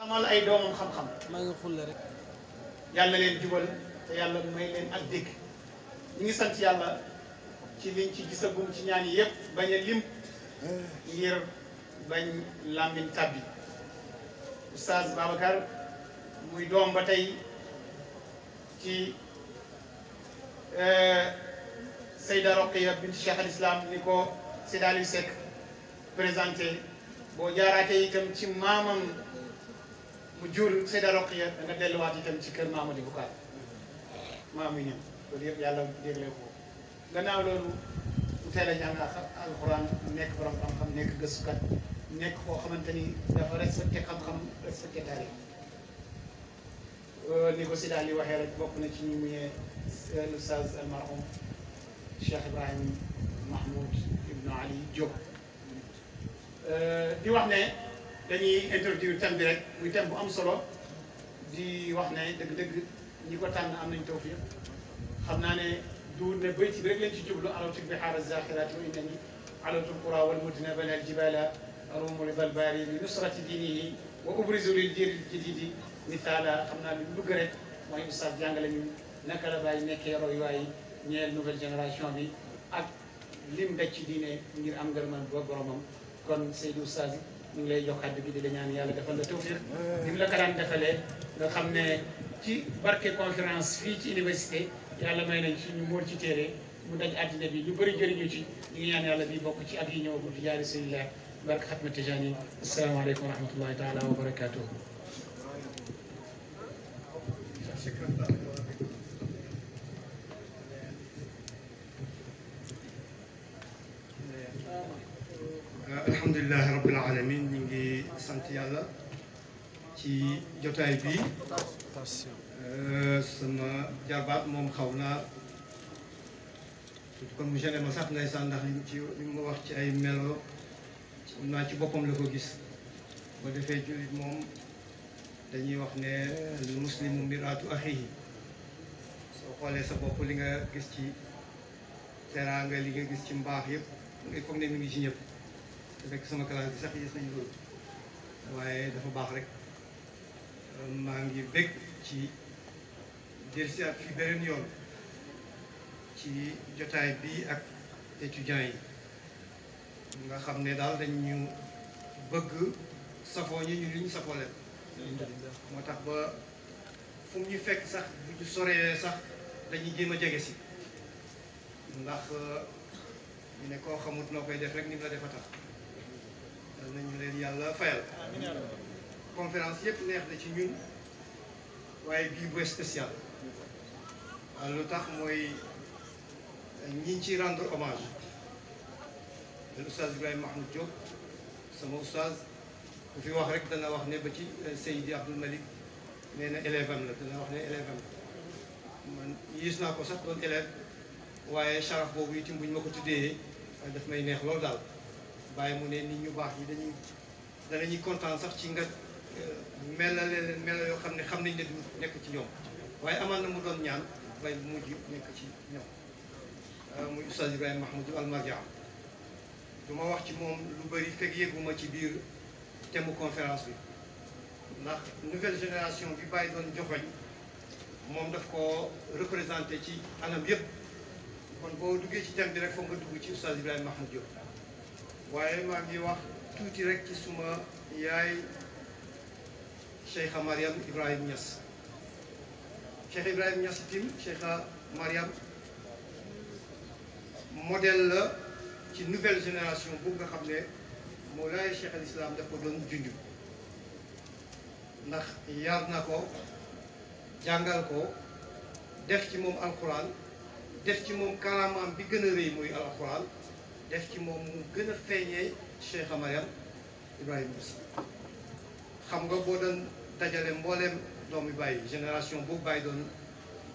xamal ay doomam xam-xam maa ngi xulle rek yàlla leen jubal te yàlla may leen ak dégg ñu ngi sant yàlla ci liñ ci gisagum ci ñaan yi yëpp bañ a lim ngir bañ làmmiñ tàbbi oustaz Babacar muy doom ba tey ci Seyda Roqiya bint Cheikh al Islam ni ko Seyda Aliou Seck présenté boo jaaraatee itam ci maamam mu jur Seyda Roqiya da nga delluwaat itam ci kër Mamadou Boucar maamu ñëw loolu yëpp yàlla dégle ko gannaaw loolu mu teel a jàng alxuraan nekk borom xam-xam nekk gëstukat nekk koo xamante ni dafa respecté xam-xam respecté taarix ni ko Seyda Ali waxee rek bokk na ci ñu muyee Oustaz almarhum Cheikh Ibrahim Mahmoud Ibn Ali Diop di wax ne dañuy introduire thème bi rek muy thème bu am solo di wax ne dëgg-dëgg ñi ko tànn am nañ tawfiq xam naa ne du ne bayti bi rek lañ ci jublu alawtu bihaar az-zakhirati wa innani alawtu al-qura wal mudna bal al-jibala arumu rida al-bari li nusrati dinihi wa ubrizu lil jil jadidi mithala xam naa li bëgg rek mooy oustaz jàngale ñu naka la bàyyi nekkee royuwaay ñeel nouvelle génération bi ak lim daj ci diine ngir am ngërëmal ba boromam kon Seydou Oustaz ñu ngi lay jox kàddu gi di la ñaan yàlla defal la tawfiq ni mu la ko daan defalee nga xam ne ci barke conférence fii ci université yàlla may nañ ci ñu móol ci téere mu daj àddina bi ñu bëri jëriñu ci ñu ngi ñaan yàlla bi bokk ci at yi ñëwagul di jaari Seydillah barke Xatma Tijani asalaamaaleykum wa rahmatullahi taala wa barakatuh alhamdulilah rabbil alamin ñu ngi sant yàlla ci jotaay bi sama jarbaat moom xaw naa kon mu gêné ma sax ndeysaan ndax li ma wax ci ay melo naa ci boppam la ko gis ba defee jullit moom dañuy wax ne al muslimu miraatu axihi soo xoolee sa bopp li nga gis ci teraanga li nga gis ci mbaax yëpp ngay foog ne mi ngi ci ñëpp te fekk sama classe bi sax gis nañu loolu waaye dafa baax rek maa ngi bég ci dellusiwaat fi beneen yoon ci jotaay bi ak étudiants yi nga xam ne daal dañ ñu bëgg safoo ñu li ñu safoo leen moo tax ba fu mu ñu fekk sax bu ñu soree sax dañuy jéem a jege si ndax ñu ne koo xamut noo koy def rek ni mu la defa tax dal nañu leen yàlla fayal conférence yëpp neex na ci ñun waaye bii bu spécial waaw lu tax mooy ñi ci rendre hommage le oustaz Ibrahima Mahmoud Diop sama oustaz ku fi wax rek dana wax ne ba ci Seydi Abdoul Malik nee na élève am la dana wax ne élève am man gis naa ko sax doon élève waaye charaf boobu itam bu ñu ma ko tuddee daf may neex loolu daal bàyyi mu ne nit ñu baax yi danañuy kontaan sax ci nga melale leen melo yoo xam ne xam nañ ne du nekk ci ñoom waaye amaan na mu doon ñaan bay bu mujj nekk ci ñoom muy oustaz Ibrahima Mahmoud Almarja du ma wax ci moom lu bëri fekk yëguma ci biir thème conférence bi ndax nouvelle génération bi bàyyi doon joxoñ moom daf ko représenté ci anam yëpp kon boo duggee ci thème bi rek foog nga dugg ci oustaz Ibrahima Mahmoud Diop waaye maa ngi wax tuuti rek ci suma yaay Cheikha Mariam Ibrahim Niass Cheikh Ibrahim Niass itam Cheikha Mariam modèle la ci nouvelle génération boobu nga xam ne Mawlaay Cheikh al Islam daf ko doon junj ndax yar na ko jàngal ko def ci moom alquran def ci moom karaamaam bi gën a rëy muy alquran def ci moom mu gën a feeñee Cheikha Mariam Ibrahim Niass xam nga boo doon dajale mbooleem doomi bàyyi génération boobu bàyyi doon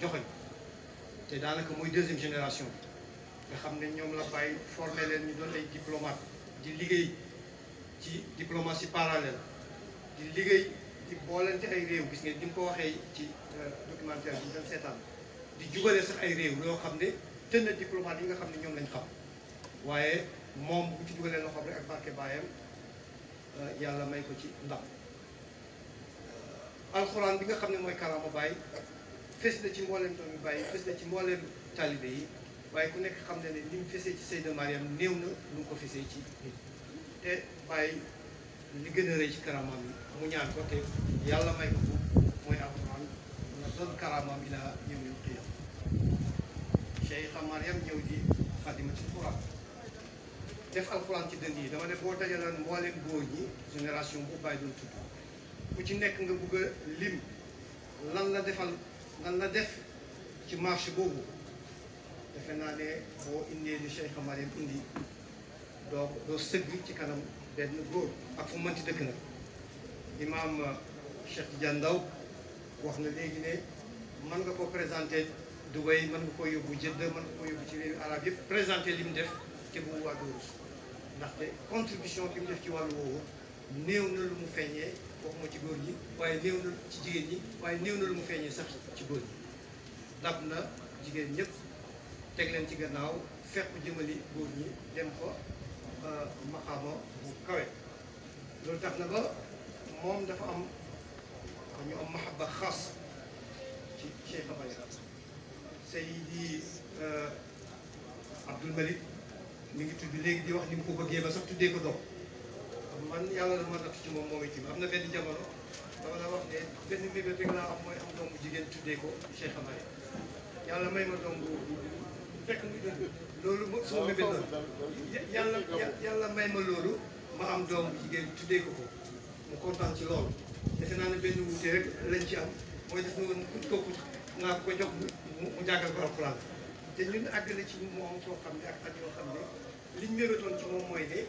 joxoñ te daanaka mooy deuxième génération nga xam ne ñoom la bàyyi formé leen ñu doon ay diplomate di liggéey ci diplomatie parallèle di liggéey di boolente ay réew gis nga ni mu ko waxee ci documentaire bi ñu doon seetaan di jubale sax ay réew yoo xam ne tën na diplomate yi nga xam ne ñoom lañ xam waaye moom bu ci dugalee loxoom rek ak barke baayam yàlla may ko ci ndam alxuraan bi nga xam ne mooy karaama Baye fes na ci mbooleem doomi Baye fes na ci mbooleem taalibe yi waaye ku nekk xam ne ne ni mu fesee ci Seyda Mariam néew na lu mu ko fesee ci nit te Baye li gën a rëy ci karaamaam yi mu ñaan ko te yàlla may ko mooy alxuraan na doon karaamaam ilaa yawmil qiyaama Cheikha Mariam ñëw di xadimatul Quraan def alxuraan ci dënd yi dama ne boo dajaloon mbooleem góor ñi génération bu Baye doon tudd ku ci nekk nga bugg a lim lan la def ci marché boobu defe naa ne boo indee ni Cheikha Mariam indi doo sëgg ci kanam benn góor ak fu mënti dëkk nag imaam Cheikh Tidiane Ndaw wax na léegi ne mën nga ko présenté Dubaï mën nga ko yóbbu Jeddah mën nga ko yóbbu ci réewu arab yëpp présenté li mu def te bu waa Dóorus ndaxte contribution bi mu def ci wàllu woowu néew na lu mu feeñee waxuma ci góor ñi waaye néew na ci jigéen ñi waaye néew na lu mu feeñee sax ci góor ñi dab na jigéen ñëpp teg leen ci gannaaw fekk jëmali góor ñi dem fa maqaama bu kawe loolu tax na ba moom dafa am ñu am mahabba xaas ci Cheikh Mariam Seydi Abdul Malik mi ngi tudd léegi di wax ni mu ko bëggee ba sax tuddee ko doom man yàlla la ma natt ci moom moom itam am na benn jamono dama la wax ne benn mébét rek laa am mooy am doom bu jigéen tuddee ko Cheikh Mariam yàlla may ma doom bu fekk muy dund loolu mo sama mébét la yàlla may ma loolu ma am doom bu jigéen tuddee ko ko mu kontaan ci loolu defe naa ne benn wuute rek lañ ci am mooy def na woon kooku naa ko jox mu jàngal ko alxuraan te ñun àgg na ci moom soo xam ne ak yoo xam ne liñ mébétoon ci moom mooy ne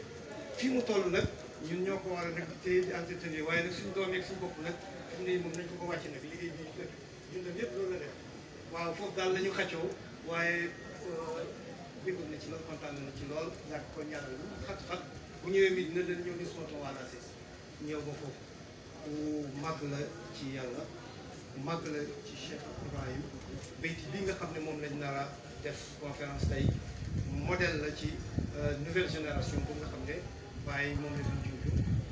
fii mu toll nag ñun ñoo ko war a nag téye di entretenir waaye nag suñu doom yeeg suñu bopp nag fi mu ne moom nañ ko wàcc nag liggéey bi ñun yëpp loolu la def waaw foofu daal la ñu xaccoo waaye bëggoon na ci lool kontaan na ci lool ñàkk ko ñaanal lu xat-xat bu ñëwee mi dina leen ñëw ni suma towaana siis ñëw ba foofu ku màgg la ci yàlla ku màgg la ci Cheikh Ibrahim bayti bi nga xam ne moom lañ nar a def conférence tey modèle la ci nouvelle génération bu nga xam ne Baye moom la duñ junj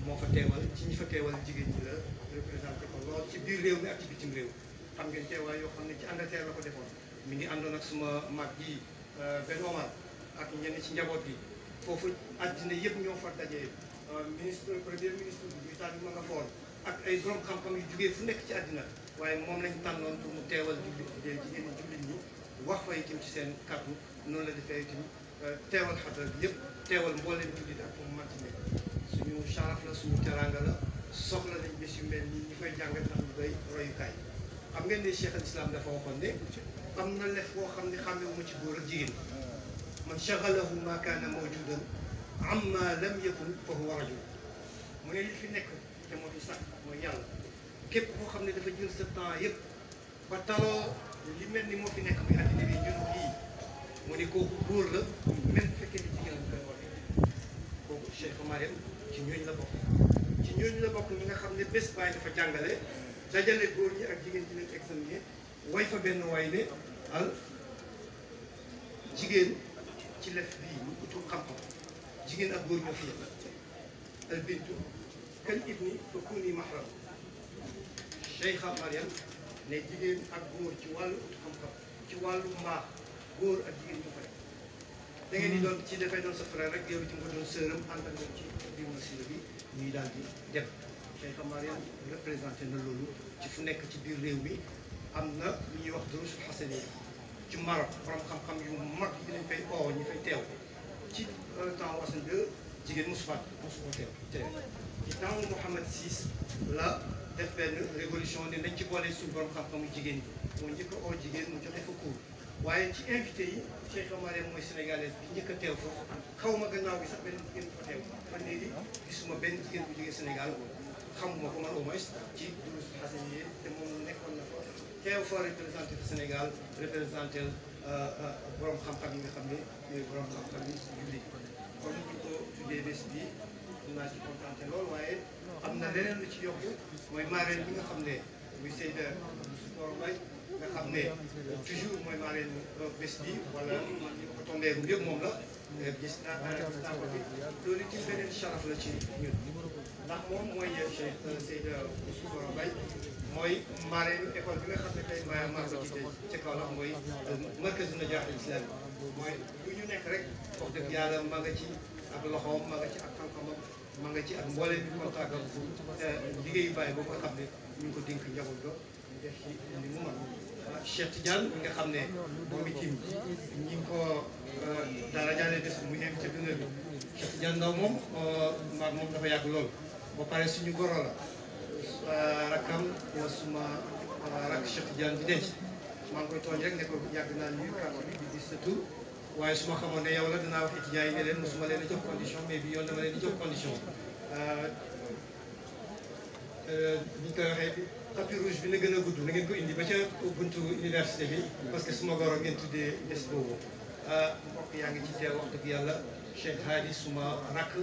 moo fa teewal ci ñi fa teewal jigéen ñi la représenté ko lool ci biir réew mi ak ci bitim réew xam ngeen teewaay yoo xam ne ci Angleterre la ko defoon mi ngi àndoon ak suma mag ji Ben Omar ak ñenn ci njaboot bi foofu àddina yëpp ñoo fa dajee premier ministre bu Britannique ma nga foon ak ay borom xam-xam yu jugee fu nekk ci àddina waaye moom lañ tànnoon pour mu teewal jigéen ñi jullit ñi wax fa itam ci seen kàddu noonu la defee itam teewal xadra bi yëpp teewal mbooleem jullit ak fu mu manti nekk suñu sharaf la suñu teranga la soxla nañ bés yu mel nii ñi koy jàngal ndax ñu doy royukaay xam ngeen ne Cheikh al Islam dafa waxoon ne am na lef boo xam ne xàmmewuma ci góor ak jigéen man shagalahu ma kaana mawjudan amma lam yakun fa huwa rajul mu ne li fi nekk te moo di sax mooy yàlla képp koo xam ne dafa jël sa temps yëpp ba taloo li mel ni moo fi nekk muy àddina bi ñun lii mu ne kooku góor la même bu fekkee ni jigéen la koy waxee kooku Cheikh Mariam ci ñooñu la bokk ci ñooñu la bokk ñi nga xam ne bés Baye dafa jàngale dajale góor ñi ak jigéen ñi leen examiné way fa benn way ne al jigéen ci lef bii ñu utul xam-xam jigéen ak góor ñoo fi yem al bintu kal ibni fa kuni mahram Cheikha Mariam ne jigéen ak góor ci wàllu ut xam-xam ci wàllu mbaax góor ak jigéen ñu fa def da ngeen di doon ci dafay doon sa frère rek yow itam nga doon sëram ànd ak ñoom ci biir masila bi ñuy daal di dem Cheikha Mariam représenté na loolu ci fu nekk ci biir réew mi am na lu ñuy wax durusul xasaniya ci Maroc borom xam-xam yu mag yi lañ fay oo ñi fay teew ci temps Hassan II jigéen mosu ko teew ci temps Mohammed VI la def benn révolution ne nañ ci boole suñu borom xam-xamu jigéen ñi moo njëkk a oo jigéen mu joxe fa cours waaye ci invité yi Cheikha Mariam mooy sénégalaise bi njëkk a teew foofu xaw ma gannaaw bi sax benn jigéen bu fa teew man léegi gisuma benn jigéen bu jógee Sénégal xamuma ko man au moins ci durusul xasaniya te moom nekkoon na fa teew fa représenté fa Sénégal représenté borom xam-xam yi nga xam ne ñooy borom xam-xam yi jullit kon ñu ko tuddee bés bi dinaa ci kontaan lool waaye am na leneen lu ci yokku mooy marraine bi nga xam ne muy Seyda Mor Mbaye nga xam ne toujours mooy marraine bés bi wala man ñi ko tombé bu yëpp moom la gis naa ko fi loolu ci beneen sharaf la ci ñun ndax moom mooy Seyda Mor Mbaye mooy marraine école bi nga xam ne tey maa ko jiite ca Kaolack mooy markazu najaax al-islami mooy lu ñu nekk rek wax dëgg yàlla ma nga ci ak loxoom ma nga ci ak xam-xamam ma nga ci ak mbooleem bi contact ak liggéeyu bàyyi boo ko xam ne ñu ngi ko dénk njaboot ga ñu def ci li mu mën Cheikh Tidiane mi nga xam ne moom itam ñi ngi ko dara jaale des mu invité d'honneur bi Cheikh Tidiane Ndaw moom maag moom dafa yàgg lool ba pare suñu goro la rakkam wa suma rakk Cheikh Tidiane di denc maa ngi koy tooñ rek ne ko yàgg naa nuyu kàddu bi di gis sa tur waaye su ma xamoon ne yow la dinaa wax étudiants yi ne leen mosuma leen a jox condition mais bi yoon dama leen di jox condition ni ñu koy waxee tapis rouge bi na gën a gudd na ngeen ko indi ba ca buntu université bi parce que suma goro ngeen tuddee bés boobu mbokk yaa ngi ci teew wax dëgg yàlla Cheikh Hadi suma rakk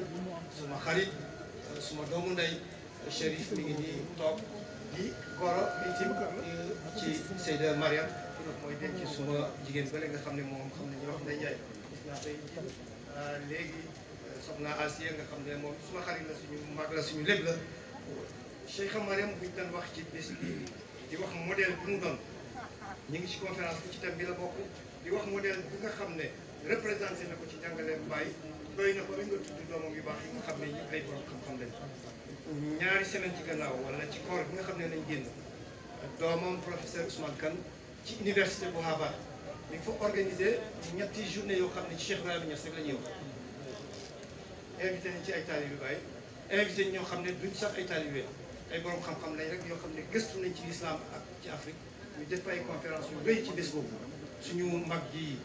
suma xarit suma doomu ndey Chérif mi ngi nii toog di goro itim ci Seyda Mariam mooy denc suma jigéen bële nga xam ne moom xam ne ñu wax Ndeye Ndiaye gis naa tey léegi soxna Asiya nga xam ne moom suma xarit la suñu mag la suñu lépp la Cheikha Mariam buñ doon wax ci bés bi di wax modèle bu mu doon ñu ngi ci conférence bi ci thème bi la bokk di wax modèle bi nga xam ne représenté na ko ci jàngaleem Baye doy na ko rek nga tudd doomam yu baax yi nga xam ne ñi ay borom xam-xam lañ ñaari semaine ci gannaaw wala ci koor bi nga xam ne nañ génn doomam professeur Ousmane Kane ci université bu Harvard ñu ngi fa organisé ñetti journée yoo xam ne ci Cheikh Ibrahima Niass rek la ñuy wax invité nañ ci ay taalibe Baye invité ñoo xam ne duñ sax ay taalibe ay borom xam-xam lañ rek yoo xam ne gëstu nañ ci l'islam ak ci Afrique ñu def ay conférence yu rëy ci bés boobu suñu mag ji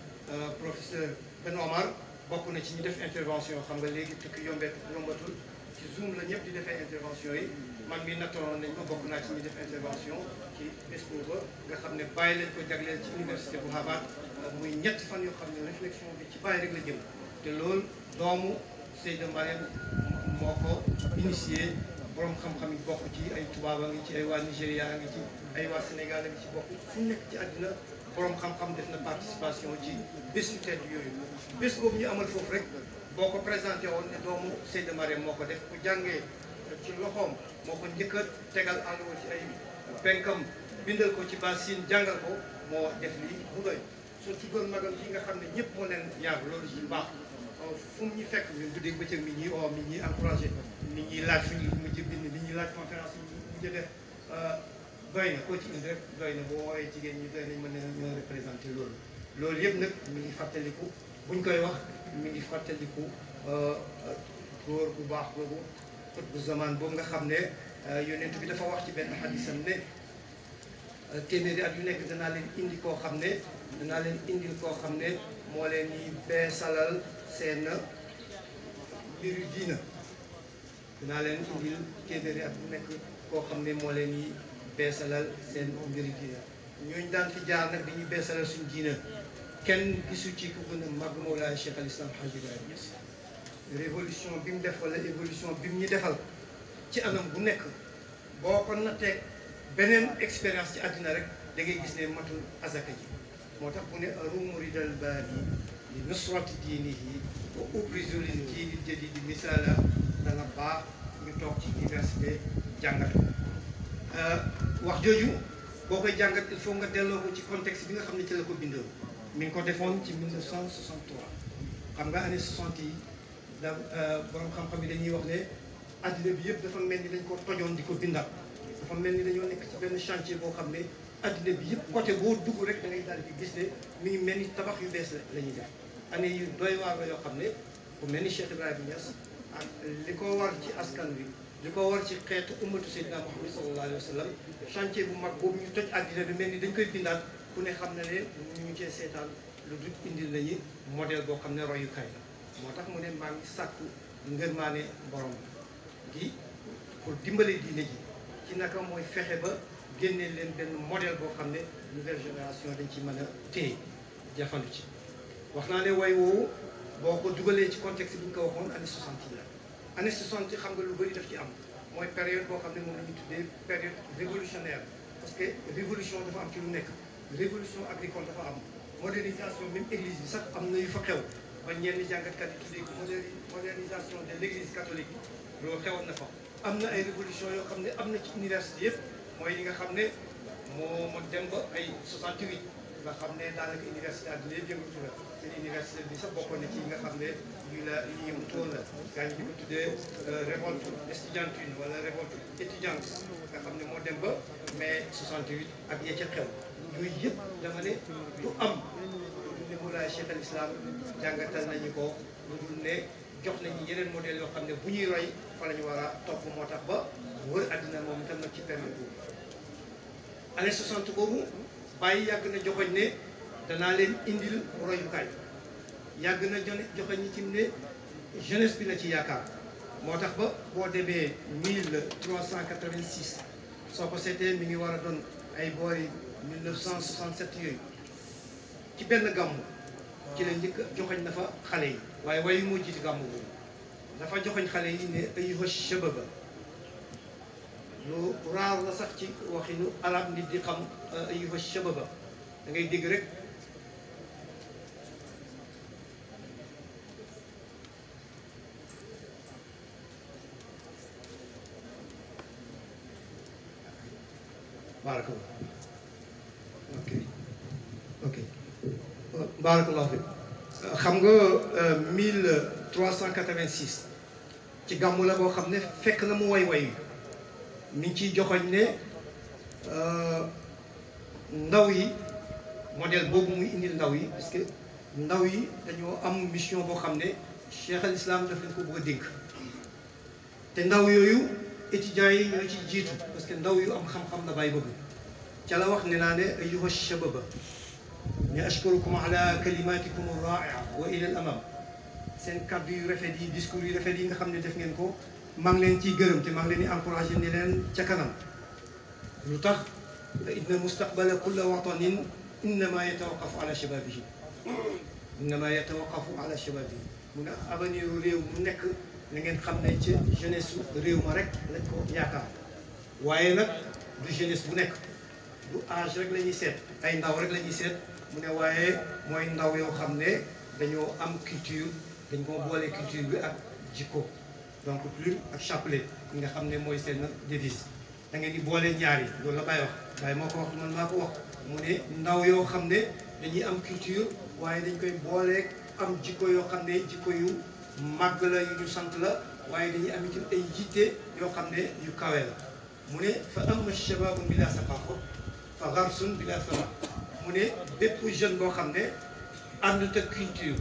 professeur Ben Omar bokk na ci ñu def intervention xam nga léegi tukki yombatul ci Zoom la ñëpp di defee intervention yi man mi nattoon nañ ma bokk naa ci ñu def intervention ci bés boobu nga xam ne bàyyi lañ ko jagleel ci université bu Harvard muy ñetti fan yoo xam ne réflexion bi ci bàyyi rek la jëm te loolu doomu Seyda Mariam moo ko initié borom xam-xam yi bokk ci ay tubaab a ngi ci ay waa Nigéria a ngi ci ay waa Sénégal a ngi ci bokk fu nekk ci àddina borom xam-xam def na participation ci bésu tedd yooyu bés boobu ñu amal foofu rek boo ko présenté woon ne doomu Seyda Mariam moo ko def ku jàngee ci loxoom moo ko njëkk a tegal àlluwa ci ay penkam bindal ko ci basin jàngal ko moo def lii mu doy soo tuddoon magam yi nga xam ne ñëpp moo leen yàgg loolu ci baax fu mu ñu fekk ñun guddeeg bëccëg mi ñuy oo mi ñuy encouragé nit ñuy laaj fu ñu mujj bind nit ñuy laaj conférence yi mujj def doy na koo ci indi rek doy na boo woowee jigéen ñi doy nañ mën na ñoo représenté loolu loolu yëpp nag mi ngi fàttaliku buñ koy wax mi ngi fàttaliku góor bu baax boobu bu zaman boobu nga xam ne yonent bi dafa wax ci benn xadisam ne téeméeri at yu nekk danaa leen indi koo xam ne danaa leen indil koo xam ne moo leen yi beesalal seen mbiru diina danaa leen indil téeméeri at bu nekk koo xam ne moo leen yi beesalal seen mbiru diina ñooñu daan fi jaar nag dañuy beesalal suñu diina kenn gisu ci ku gën a mag Mawlaay Cheikh al Islam Hadj Ibrahima Niass révolution bi mu def wala évolution bi mu ñu defal ci anam bu nekk boo ko nattee beneen expérience ci àddina rek da ngay gis ne matul azaka ji moo tax bu ne arumu ridal baadi li nusrati diinihi wa ubrizu lil jiili jadidi misaala dana baax ñu toog ci université jàngat ko wax jooju boo koy jàngat il faut nga delloo ko ci contexte bi nga xam ne ci la ko bindoo mi ngi ko defoon ci 1963 xam nga année 60 yi da borom xam-xam yi dañuy wax ne addina bi yëpp dafa mel ni dañ ko tojoon di ko bindaat dafa mel ni dañoo nekk ci benn chantier boo xam ne addina bi yëpp côté boo dugg rek da ngay daal di gis ne mi ngi mel ni tabax yu bees la ñuy def année yu doy waar la yoo xam ne ku mel ni Cheikh Ibrahima Niass ak li ko war ci askan wi li ko war ci xeetu ummatu Seydina Muhammad sallallahu alayhi wa sallam chantier bu mag boobu ñu toj addina bi mel ni dañ koy bindaat ku ne xam na ne ñu ngi cee seetaan lu dul indil nañu modèle boo xam ne royukaay la moo tax mu ne maa ngi sàkku ngërmaane borom gi pour dimbale diine ji ci naka mooy fexe ba génne leen benn modèle boo xam ne nouvelle génération dañ ci mën a téye jafandu ci wax naa ne way woowu boo ko dugalee ci contexte bi ñu ko waxoon année 60 yi la année 60 xam nga lu bëri daf ci am mooy période boo xam ne moom la ñuy tuddee période révolutionnaire parce que révolution dafa am ci lu nekk révolution agricole dafa am modernisation même église bi sax am na yu fa xew ba ñenn jàngatkat yi tuddee modernisation de l' église catholique loolu xewoon na fa am na ay révolution yoo xam ne am na ci université yëpp mooy li nga xam ne moo dem ba ay 68 nga xam ne daanaka université àddina yëpp yëngatu la te université bi sax bokkoon na ci yi nga xam ne yi yëngutoon la gaa ñi di ko tuddee révolte estudiantine wala révolte étudiante nga xam ne moo dem ba mai 68 ak ya ca xew yooyu yëpp dama ne du am ne Mawlaay Cheikh al Islam jàngatal nañu ko lu dul ne jox nañu yeneen modèle yoo xam ne bu ñuy roy fa la ñu war a topp moo tax ba wër àddina moom itam nag ci période boobu année 60 boobu bàyyi yàgg na joxoñ ne danaa leen indil royukaay yàgg na joxoñ ñi ci ne jeunesse bi la ci yaakaar moo tax ba boo demee 1386 soo ko seetee mi ngi war a doon ay boori 1967 yooyu ci benn gàmmu ci la njëkk joxoñ na fa xale yi waaye wayu moo jiiti gàmmu boobu dafa joxoñ xale yi ne ayyuha shababa lu raar la sax ci waxinu arab nit di xam ayyuha shababa da ngay dégg rek barakallah ok barakallahu fi xam nga 1386 ci gàmmu la boo xam ne fekk na mu way mi ngi ciy joxoñ ne ndaw yi modèle boobu muy indil ndaw yi parce que ndaw yi dañoo am mission boo xam ne Cheikh al Islam daf leen ko bëgg a dénk te ndaw yooyu étudiants yi ñoo ci jiitu parce que ndaw yu am xam-xam la bàyyi bëgg ca la wax ne naa ne ayyuha shababa ne ashkurukum ala kalimatikum ar-ra'i'a wa ila al amam seen kàddu yu rafet yi discours yu rafet yi nga xam ne def ngeen ko maa ngi leen ciy gërëm te maa ngi leen di encouragé ni leen ca kanam lu tax inna mustaqbala kulla watanin innama yatawaqqafu ala shababihi innama yatawaqqafu ala shababihi mu ne avenir réew mu nekk na ngeen xam ne ci jeunesse su réew ma rek lañ ko yaakaar waaye nag du jeunesse bu nekk du âge rek la ñuy seet ay ndaw rek la ñuy seet mu ne waaye mooy ndaw yoo xam ne dañoo am culture dañ ko boole culture bi ak jikko donc plume ak chapelet yi nga xam ne mooy seen devise da ngeen di boole ñaari loolu la Baye wax Baye moo ko wax man maa ko wax mu ne ndaw yoo xam ne dañuy am culture waaye dañ koy booleeg am jikko yoo xam ne jikko yu màgg la yu ñu sant la waaye dañuy am itam ay jiite yoo xam ne yu kawe la mu ne fa amma shababun bila saqafa fa garsun bila sama mu ne bépp jeune boo xam ne àndut ak culture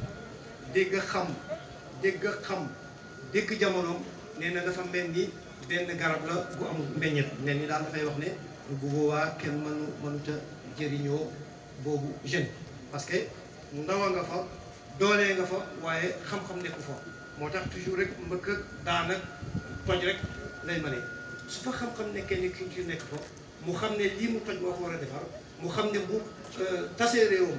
dégg jamonoom nee na dafa mel ni benn garab la bu amul meññet ne ni daal dafay wax ne bu boobaa kenn mënut a jëriñoo boobu jeune parce que ndaw nga fa doolee nga fa waaye xam-xam nekku fa moo tax toujours rek mbëkk ak daan ak toj rek lay mënee su fa xam-xam nekkee ni culture nekk fa mu xam ne lii mu toj moo ko war a defar mu xam ne bu tasee réewam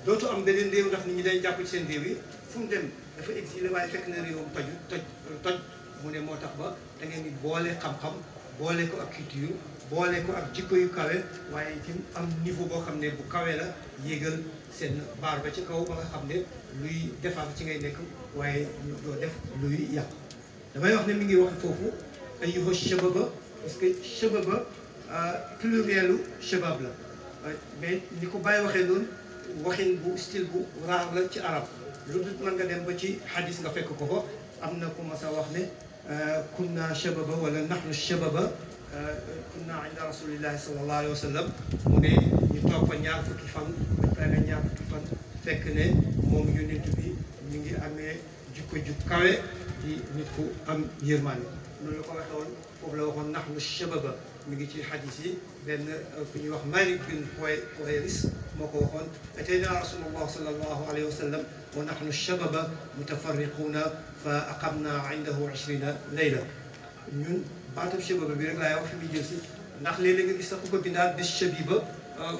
dootu am beneen réew ndax nit ñi day jàpp ci seen réew yi fu mu dem dafa exilé waaye fekk na réewam toj mu ne moo tax ba da ngeen di boole xam-xam boole ko ak culture boole ko ak jikko yu kawe waaye itam am niveau boo xam ne bu kawe la yéegal seen baar ba ci kaw ba nga xam ne luy defar ci ngay nekk waaye doo def luy yàq damay wax ne mi ngi wax foofu ayyuha shababa parce que shababa plurielu shabab la mais ni ko Baye waxee noonu waxin bu style bu raar la ci arab lu dul mën nga dem ba ci hadis nga fekk ko fa am na ku mas a wax ne kunna shababa wala nahnu shababa kunna inda rasulillahi sallallahu alayhi wa sallam mu ne ñu toog fa ñaar fukki fan fekk ne moom yonent bi ñu ngi amee jikko ju kawe di nit ku am yërmande loolu la ko waxee woon foofu la waxoon nahnu shababa mi ngi ci hadis yi benn ku ñuy wax Malik bin Huwayris moo ko waxoon atayna rasulullah sallallahu alayhi wa sallam wa nahnu shababa mutafarriquna fa aqamna indahu 20 layla ñun baatam shababa bi rek laay wax fi muy jël si ndax léeg-léeg nga gis sax ku ko bindaal bis shabiba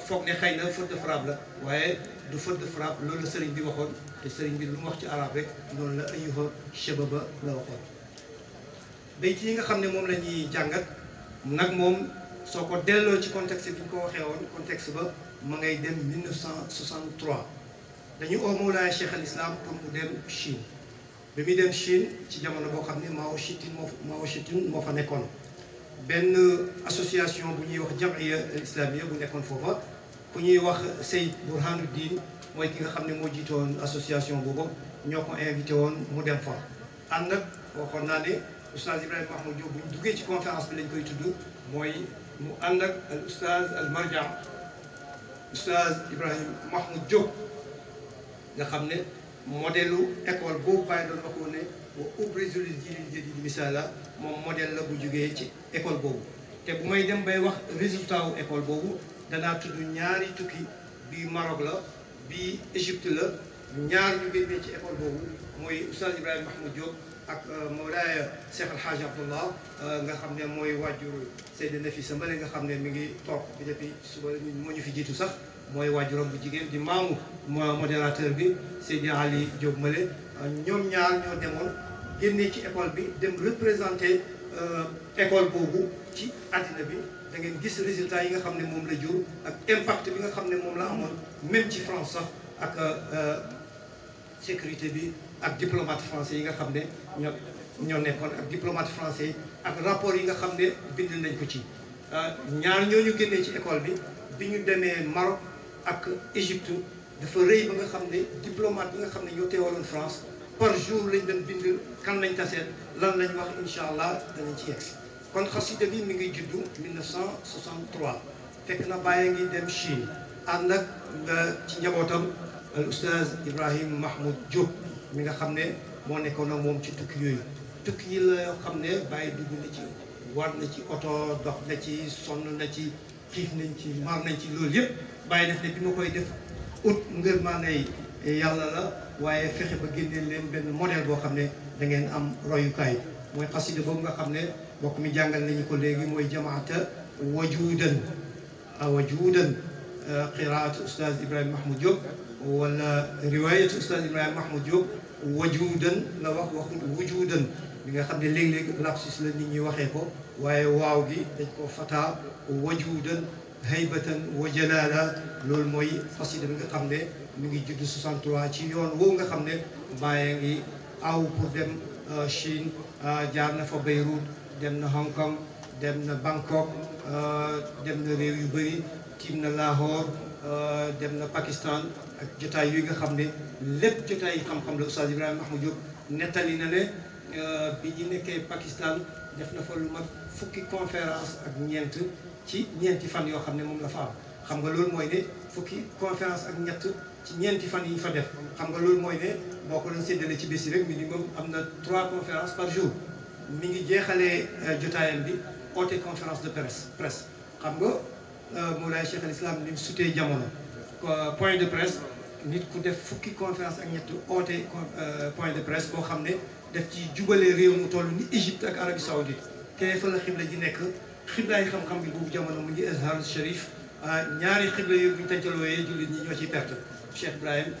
foog ne xëy na faute de frappe la waaye du faute de frappe loolu la sëriñ bi waxoon te sëriñ bi lu mu wax ci arab rek loolu la ayyuha shababa la waxoon bayt yi nga xam ne moom la ñuy jàngat nag moom soo ko delloo ci contexte bi ñu ko waxee woon contexte ba ma ngay dem 1963 dañu oo Mawlaay Cheikh al Islam pour mu dem Chine bi muy dem Chine ci jamono boo xam ne Mao Zedong moo fa nekkoon benn association bu ñuy wax jamiya islamia bu nekkoon foofa ku ñuy wax Seyd Burhanuddin mooy ki nga xam ne moo jiitoon association boobu ñoo ko invité woon mu dem fa ànd ak waxoon naa ne oustaz Ibrahima Mahmoud Diop bu ñu duggee ci conférence bi lañ koy tudd mooy mu ànd ak al oustaz al marja oustaz Ibrahima Mahmoud Diop nga xam ne modèle école boobu bàyyi doon waxoon ne wa ubrizul jiilil jadiid misaala moom modèle la bu jógee ci école boobu te bu may dem bay wax résultat wu école boobu danaa tudd ñaari tukki bii Maroc la bii Égypte la ñaar ñu génnee ci école boobu mooy oustaz Ibrahima Mahmoud Diop ak Mawlaaya Cheikh El Hadj Abdallah nga xam ne mooy wàjjur Seyda Nafisa Mbale nga xam ne mi ngi toog bi depuis suba moo ñu fi jiitu sax mooy wàjjuram bu jigéen di maamu modérateur bi Seydi Ali Diop Mbale ñoom ñaar ñoo demoon génnee ci école bi dem représenté école boobu ci àddina bi da ngeen gis résultat yi nga xam ne moom la jur ak impact bi nga xam ne moom la amoon même ci France sax ak sécurité bi ak diplomate français yi nga xam ne ñoo nekkoon ak diplomate français yi ak rapport yi nga xam ne bind nañ ko ci ñaar ñooñu génnee ci école bi ñu demee Maroc ak Égypte dafa rëy ba nga xam ne diplomate yi nga xam ne ñoo teewaloon France par jour lañ doon bind kan lañ taseet lan lañ wax incha allah danañ ci yegg kon xasida bi mi ngi juddu 1963 fekk na bàyyi ngi dem Chine ànd ak ci njabootam al oustaz Ibrahima Mahmoud Diop mi nga xam ne moo nekkoon ak moom ci tukki yooyu tukki yi la yoo xam ne bàyyi dugg na ci war na ci oto dox na ci sonn na ci xiif nañ ci mar nañ ci loolu yëpp bàyyi def ne bi ma koy def ut ngërmaanay yàlla la waaye fexe ba génneel leen benn modèle boo xam ne da ngeen am royukaay mooy xasida boobu nga xam ne bokk mi jàngal nañu ko léegi mooy jamaata wajuudan wajuudan qiraatu oustaz Ibrahima Mahmoud Diop wala riwaayatu oustaz Ibrahima Mahmoud Diop wajuudan la waxul wujuudan bi nga xam ne léeg-léeg lapsus la nit ñi waxee ko waaye waaw gi dañ ko fataa wajuudan haybatan wa jalaala loolu mooy xasida bi nga xam ne mi ngi judd 63 ci yoon woowu nga xam ne bàyyi ngi aw pour dem Chine jaar na fa Beyrouth dem na Hong Kong dem na Bangkok dem na réew yu bëri tiim na Lahore dem na Pakistan ak jotaay yooyu nga xam ne lépp jotaay yi xam-xam la oustaz Ibrahima Mahmoud Diop nettali na ne bi ñu nekkee Pakistan def na fa lu mat fukki conférence ak ñeent ci ñeenti fan yoo xam ne moom la fa am xam nga loolu mooy ne fukki conférence ak ñett ci ñeenti fan yi ñu fa def xam nga loolu mooy ne boo ko doon séddale ci bés yi rek minimum am na 3 conférences par jour mi ngi jeexalee jotaayam bi oote conférence de presse xam nga Mawlaay Cheikh al Islam ni mu sutee jamono point de presse nit ku def fukki conférence ak ñett oote point de presse boo xam ne def ci jubalee réew mu toll ni Égypte ak Arabie Saoudite te fa la xibla ji nekk xiblaay xam-xam bi boobu jamono mu ngi Azhar Sharif ñaari xibla yooyu bu ñu tàncalooyee jullit ñi ñoo ciy perte Cheikh Ibrahim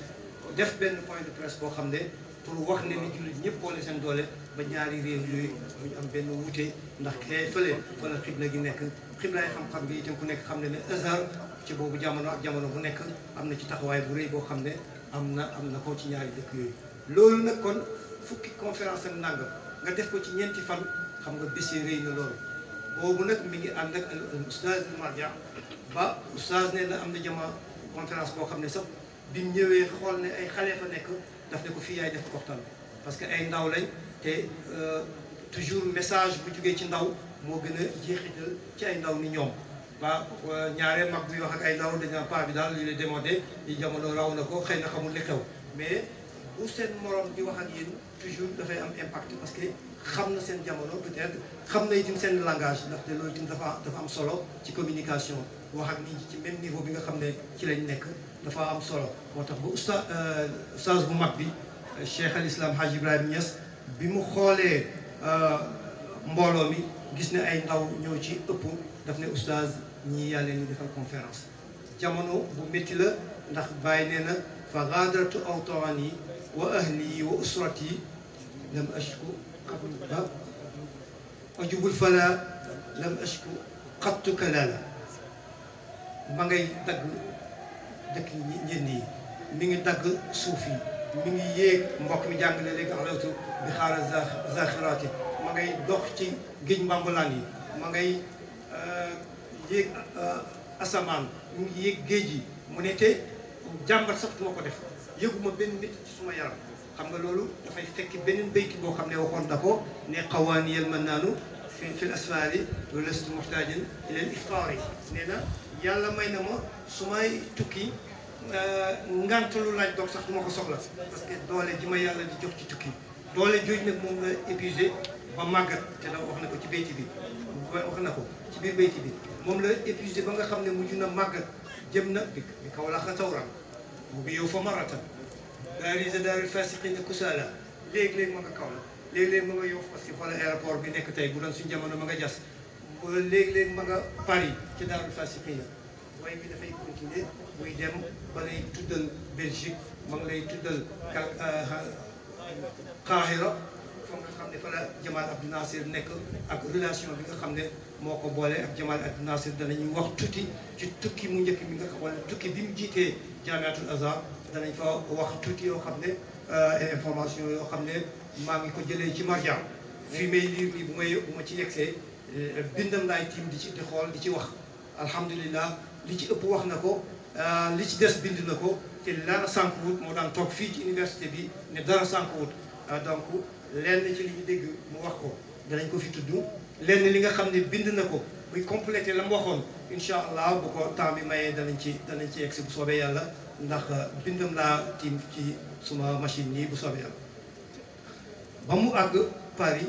def benn point de presse boo xam ne pour wax ne ni jullit ñëpp boole seen doole ba ñaari réew yooyu bu ñu am benn wuute ndax kee fële fa la xibla gi nekk xiblaay xam-xam bi itam ku nekk xam ne ne Azhar ci boobu jamono ak jamono bu nekk am na ci taxawaay bu rëy boo xam ne am na ko ci ñaari dëkk yooyu loolu nag kon fukki conférence ak nangam nga def ko ci ñeenti fan xam nga bés yi rëy na loolu boobu nag mi ngi ànd ak oustaz Marja ba oustaz ne na am na jama conférence boo xam ne sax bi mu ñëwee xool ne ay xale fa nekk daf ne ko fii yaay def waxtaan parce que ay ndaw lañ te toujours message bu jugee ci ndaw moo gën a jeexital ci ay ndaw ni ñoom ba ñaaree mag buy wax ak ay ndaw dañu paa bi daal li lay démodé yi jamono raw na ko xëy na xamul li xew mais bu seen morom di wax ak yéen toujours dafay am impact parce que xam na seen jamono peut-être xam na itam seen langage ndaxte loolu itam dafa am solo ci communication wax ak nit ñi ci même niveau bi nga xam ne ci lañ nekk dafa am solo moo tax ba oustaz bu mag bi Cheikh al Islam Hadj Ibrahima Niass bi mu xoolee mbooloo mi gis ne ay ndaw ñoo ci ëpp daf ne oustaz ñii yàlla ñu defal conférence jamono bu métti la ndax bàyyi nee na fa gaadaratu awtaani wa ahli wa usrati lam ashku ajubul fala lam ashku xattu kalala ma ngay dagg dëkk njënd yi mi ngi dagg suuf yi mi ngi yéeg mbokk mi jàngale léegi alawtu bi xaara zaxiraati ma ngay dox ci géej mbambulaan yi ma ngay yéeg asamaan mu ngi yéeg géej gi mu ne te jàmbat sax duma ko def yëguma benn nit ci suma yaram xam nga loolu dafay fekk beneen bayti boo xam ne waxoon na ko ne qawaaniyal mannaanu fi l asfaali wa lastu muhtaajin ilal iftaari nee na yàlla may na ma su may tukki ngantalu laaj doog sax du ma ko soxla parce que doole ji ma yàlla di jox ci tukki doole jooj nag moom la épuisé ba màggat te da wax na ko ci bayti bi wax na ko ci biir bayti bi moom la épuisé ba nga xam ne mujj na màggat jëm na bi kaw la xa tawran mu ngi yow fa maratan daarisa daaril fasiqina kusala léegi-léegi ma nga kaw la léegi-léegi ma nga yow parce que xoolal aéroport bi nekk tey bu doon suñu jamono ma nga jas léegi-léegi ma nga Paris ci daarul fasiqina waaye bi dafay continuer muy dem ba lay tuddal Belgique ma ngi lay tuddal Qahira fa nga xam ne fa la Jamal Abdou Nasser nekk ak relation bi nga xam ne moo ko boole ak Jamal Abdou Nasser danañu wax tuuti ci tukki mu njëkk mi nga xam wala tukki bi mu jiitee Jamiatul Azhar danañ fa wax tuuti yoo xam ne information yoo xam ne maa ngi ko jëlee ci Marjan fii may liir nii bu ma ci yegsee bindam laay tiim di ci di xool di ci wax alhamdulilah li ci ëpp wax na ko li ci des bind na ko te dara sànkuwut moo daan toog fii ci université bi ne dara sànkuwut donc lenn ci li ñu dégg mu wax ko danañ ko fi tudd lenn li nga xam ne bind na ko muy complété la mu waxoon incha allah bu ko temps bi mayee danañ ci yegsi bu soobee yàlla ndax bindam laa tiim ci suma machine nii bu soobee yàlla ba mu àgg Paris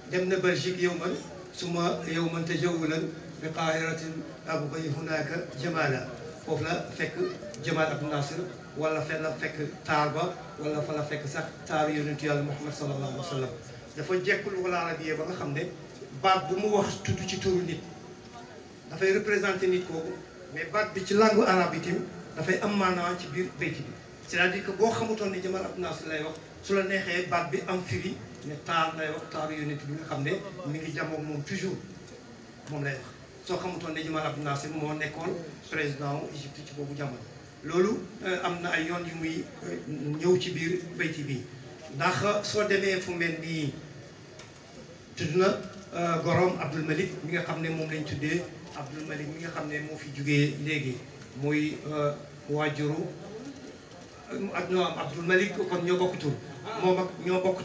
dem na Belgique yow man tajawulan bi qaahiratin abghi hunaka jamala foofu la fekk Jamal Abdou Nasser wala fa la fekk taar ba wala fa la fekk sax taaru yonentu yàlla Muhammad sallallahu alayhi wa sallam dafa jekkul wala arabiya ba nga xam ne baat bu mu wax tudd ci turu nit dafay représenté nit kooku mais baat bi ci langue arabe itam dafay am maanaa ci biir bayti bi c'est-à-dire que boo xamutoon ne Jamal Abdou Nasser lay wax su la neexee baat bi am firi ne taar lay wax taaru yonent bi nga xam ne mi ngi jamoog moom toujours moom lay wax soo xamutoon ne Jamal Abdou Nasser moo nekkoon président Égypte ci boobu jamono loolu am na ay yoon yu muy ñëw ci biir bayti bi ndax soo demee fu mel nii tudd na gorom Abdul Malik mi nga xam ne moom lañ tuddee Abdul Malik mi nga xam ne moo fi jugee léegi muy waajuru ak ñoo am Abdul Malik kon ñoo bokk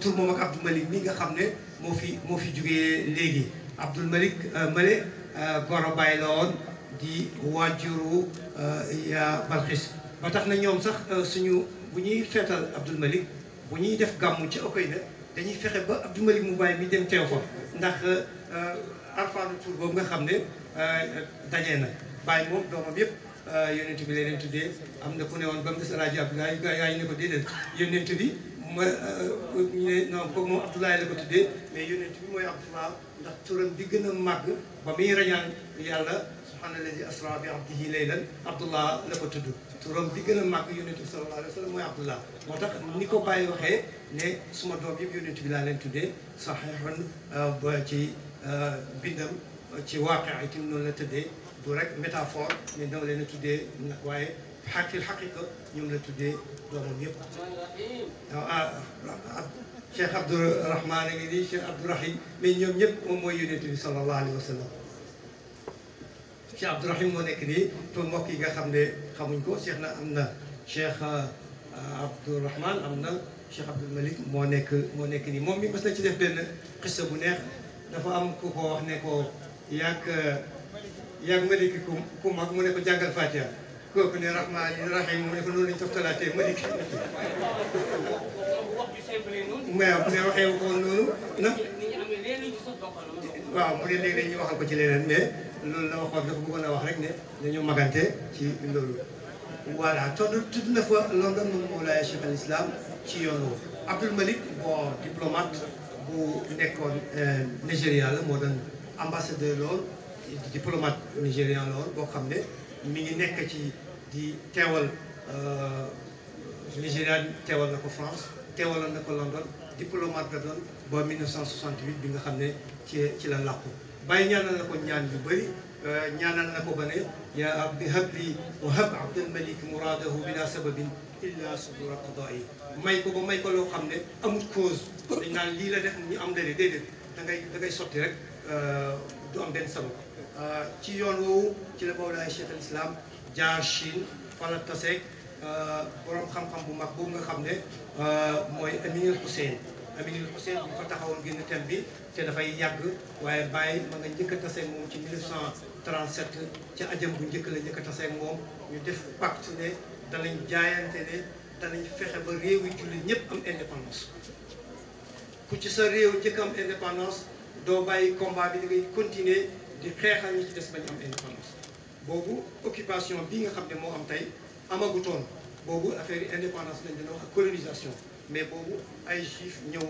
tur moom ak Abdul Malik mi nga xam ne moo fi jugee léegi Abdul Malik male goro bàyyi la woon di waajuru yaa Balxis ba tax na ñoom sax suñu bu ñuy feetal Abdul Malik bu ñuy def gàmmu ci Okayna dañuy fexe ba Abdul Malik mu bàyyi mi dem teew fa ndax alfaanu tur boobu nga xam ne dajee na bàyyi moom doomam yëpp yonent bi leen tuddee am na ku ne woon ba mu des Alaaji Abdoulaye gaa yi ne ko déedéet yonent bi ñu ne non kooku moom Abdoulaye la ko tuddee mais yonent bi mooy Abdullah ndax turam bi gën a màgg ba muy rañaan yàlla subhaana alladi asra bi abdihi laylan Abdullah la ko tudd turam bi gën a màgg yonent bi sallallahu alayhi wa sallam mooy Abdullah moo tax ni ko bàyyi waxee ne suma doom yëpp yonent bi laa leen tuddee saxiixun ba ci bindam ci waaqi itam noonu la tëddee du rek métaphore mais dama leen a tuddee nag waaye xaqiqa ñoom la tuddee doomam yëpp Cheikh Abdourahman a ngi nii Cheikh Abdourahim mais ñoom ñëpp moom mooy yonent bi sallallahu alayhi wa sallam Cheikh Abdourahim moo nekk nii pour mbokk yi nga xam ne xamuñ ko Cheikh na am na Cheikh Abdourahman am na Cheikh Abdul Malik moo nekk nii moom mi mas na ci def benn xissa bu neex dafa am ku ko wax ne ko yàgg Malik ku mag mu ne ko jàngal Fatiha kooku ne Rahmaan Rahim mu ne ko noonu lañu toftalaatee Malik mais waxee ko noonu nag waaw mu ne léegi dañuy waxal ko ci leneen mais loolu la waxoon dafa bëggoon a wax rek ne dañu magante ci loolu voilà tudd na fa London moom Mawlaaya Cheikh al Islam ci yoonu Abdul Malik bon diplomate bu nekkoon Nigéria la moo doon ambassadeur lool diplomate nigérian lool boo xam ne mi ngi nekk ci di teewal Nigéria teewal na ko France teewaloon na ko London diplomate la doon ba 1968 bi nga xam ne ci la làqu bàyyi ñaanal na ko ñaan yu bëri ñaanal na ko ba ne yaa rabbi habli wa hab Abdul Malik muraadahu bila sababin illa sudura qadaa'i may ko ba may ko loo xam ne amul cause dañ naan lii la def ñu am dali déedéet da ngay sotti rek du am benn sabab ci yoon woowu ci la Mawlaay Cheikh al Islam jaar Chine fa la taseeg borom xam-xam bu mag boobu nga xam ne mooy Aminul Hussein Aminul Hussein bu fa taxawoon génn thème bi te dafay yàgg waaye Baye ma nga njëkk a taseeg moom ci 1937 ca ajam bu njëkk la njëkk a taseeg moom ñu def pacte ne danañ jaayante ne danañ fexe ba réew yi jullit ñëpp am indépendance ku ci sa réew njëkk am indépendance doo bàyyi combat bi da ngay continuer di xeexal ñi ci des bañ am indépendance boobu occupation bi nga xam ne moo am tey amagutoon boobu affaire yi indépendance lañ dina wax ak colonisation mais boobu ay juif ñëw